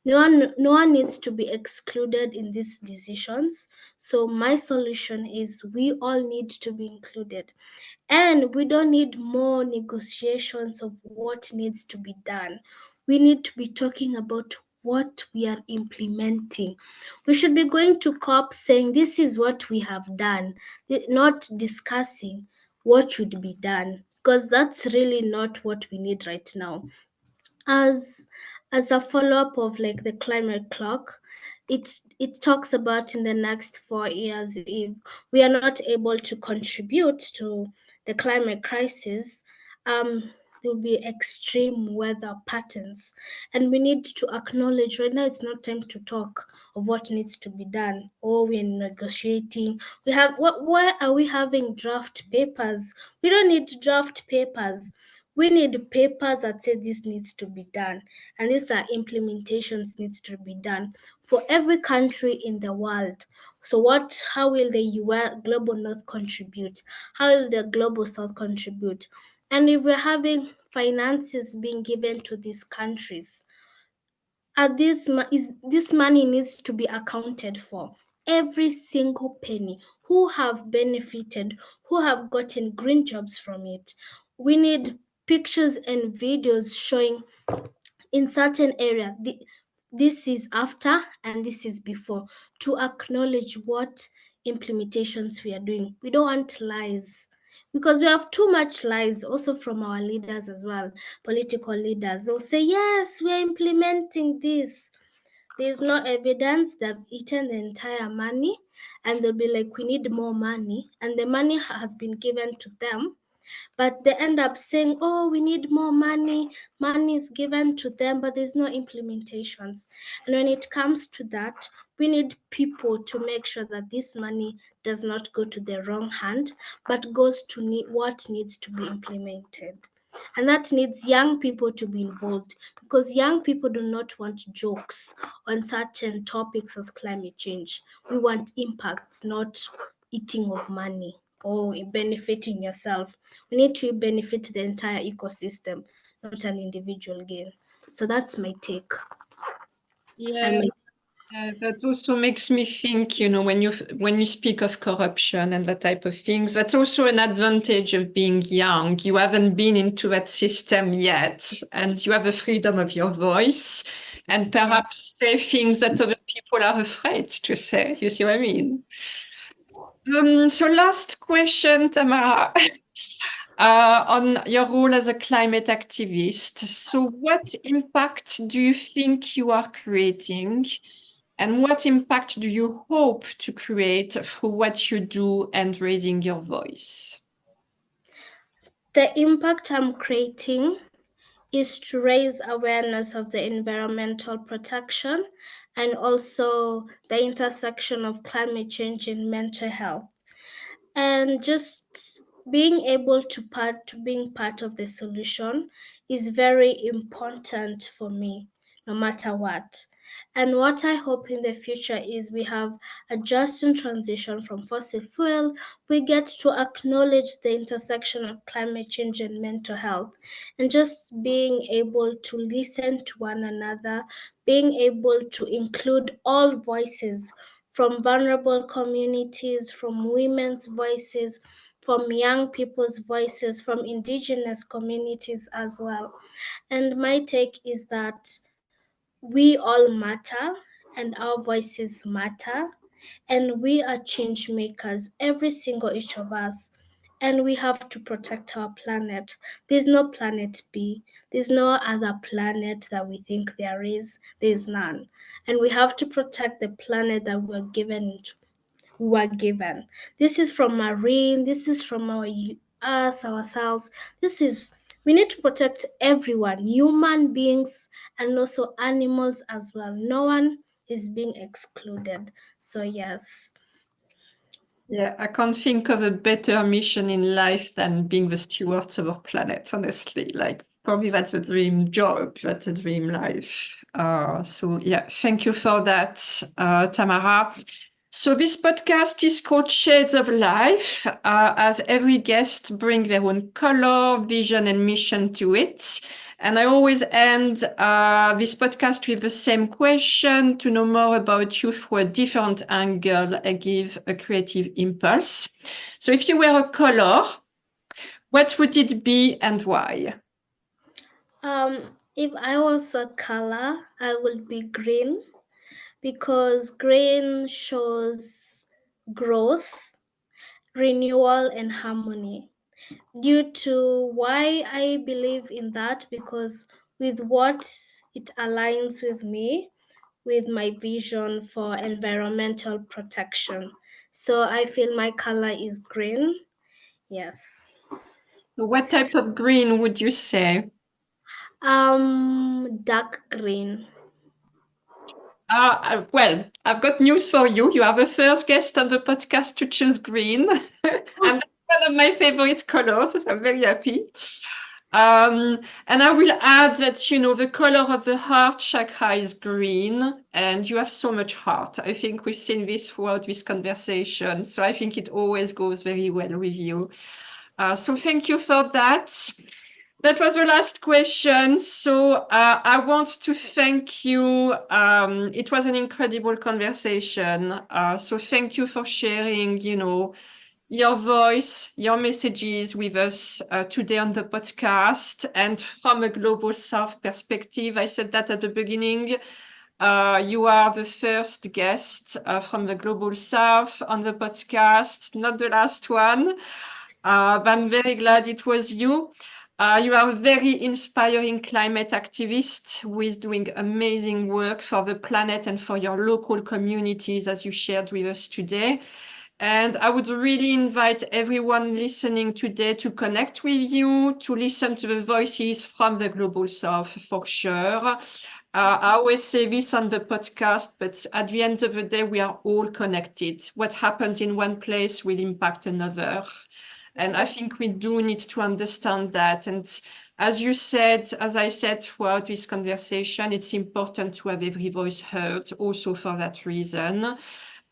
No one needs to be excluded in these decisions. So my solution is we all need to be included. And we don't need more negotiations of what needs to be done. We need to be talking about what we are implementing. We should be going to COP saying this is what we have done, not discussing what should be done, because that's really not what we need right now. As a follow-up of like the climate clock, it talks about in the next 4 years, if we are not able to contribute to the climate crisis, there will be extreme weather patterns, and we need to acknowledge right now it's not time to talk of what needs to be done. Or we're negotiating. Why are we having draft papers? We don't need draft papers. We need papers that say this needs to be done, and these are implementations needs to be done for every country in the world. So how will the US global north contribute? How will the global south contribute? And if we're having finances being given to these countries, this money needs to be accounted for. Every single penny, who have benefited, who have gotten green jobs from it. We need pictures and videos showing in certain area this is after and this is before, to acknowledge what implementations we are doing. We don't want lies, because we have too much lies also from our leaders as well. Political leaders, they'll say yes, we're implementing this. There's no evidence. They've eaten the entire money, and they'll be like, we need more money, and the money has been given to them, but they end up saying, oh, we need more money. Money is given to them, but there's no implementations. And when it comes to that, we need people to make sure that this money does not go to the wrong hand, but goes to what needs to be implemented. And that needs young people to be involved, because young people do not want jokes on certain topics as climate change. We want impacts, not eating of money or benefiting yourself. We need to benefit the entire ecosystem, not an individual gain. So that's my take. Yeah, that also makes me think, when you speak of corruption and that type of things, that's also an advantage of being young. You haven't been into that system yet, and you have the freedom of your voice, and perhaps say things that other people are afraid to say. You see what I mean? So last question, Tamara, on your role as a climate activist. So what impact do you think you are creating, and what impact do you hope to create through what you do and raising your voice? The impact I'm creating is to raise awareness of the environmental protection and also the intersection of climate change and mental health. And just being able to being part of the solution is very important for me, no matter what. And what I hope in the future is we have a just and transition from fossil fuel. We get to acknowledge the intersection of climate change and mental health, and just being able to listen to one another, being able to include all voices, from vulnerable communities, from women's voices, from young people's voices, from indigenous communities as well. And my take is that we all matter, and our voices matter. And we are change makers, every single each of us. And we have to protect our planet. There's no planet B. There's no other planet that we think there is. There's none. And we have to protect the planet that we're given. This is from marine, this is from us, ourselves. We need to protect everyone, human beings and also animals as well. No one is being excluded. So yes. Yeah, I can't think of a better mission in life than being the stewards of our planet, honestly. Like, for me, that's a dream job, that's a dream life. So, yeah, thank you for that, Tamara. So this podcast is called Shades of Life, as every guest bring their own color, vision, and mission to it. And I always end this podcast with the same question to know more about you through a different angle and give a creative impulse. So if you were a color, what would it be and why? If I was a color, I would be green because green shows growth, renewal, and harmony. Due to why I believe in that, because with what it aligns with me, with my vision for environmental protection. So I feel my color is green. Yes. So what type of green would you say? Dark green. Well, I've got news for you. You are the first guest on the podcast to choose green. And that's one of my favorite colors, so I'm very happy. And I will add that, you know, the color of the heart chakra is green, and you have so much heart. I think we've seen this throughout this conversation. So I think it always goes very well with you. So thank you for that. That was the last question. So I want to thank you. It was an incredible conversation. So thank you for sharing, you know, your voice, your messages with us today on the podcast. And from a Global South perspective, I said that at the beginning. You are the first guest from the Global South on the podcast, not the last one. But I'm very glad it was you. You are a very inspiring climate activist who is doing amazing work for the planet and for your local communities, as you shared with us today. And I would really invite everyone listening today to connect with you, to listen to the voices from the Global South for sure. I always say this on the podcast, but at the end of the day, we are all connected. What happens in one place will impact another. And I think we do need to understand that. And as you said, as I said throughout this conversation, it's important to have every voice heard also for that reason,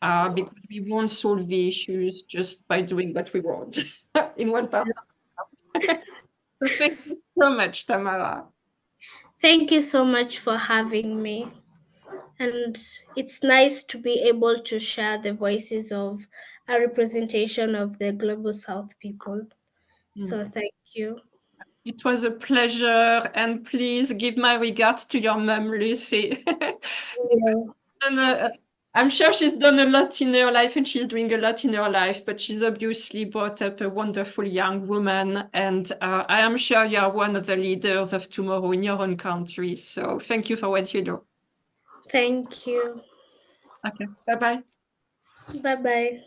because we won't solve the issues just by doing what we want in one part. So thank you so much, Tamara. Thank you so much for having me. And it's nice to be able to share the voices of a representation of the Global South people. So thank you. It was a pleasure, and please give my regards to your mum, Lucy. Yeah. And, I'm sure she's done a lot in her life and she's doing a lot in her life, but she's obviously brought up a wonderful young woman. And I am sure you are one of the leaders of tomorrow in your own country. So thank you for what you do. Thank you. Okay, bye-bye. Bye bye.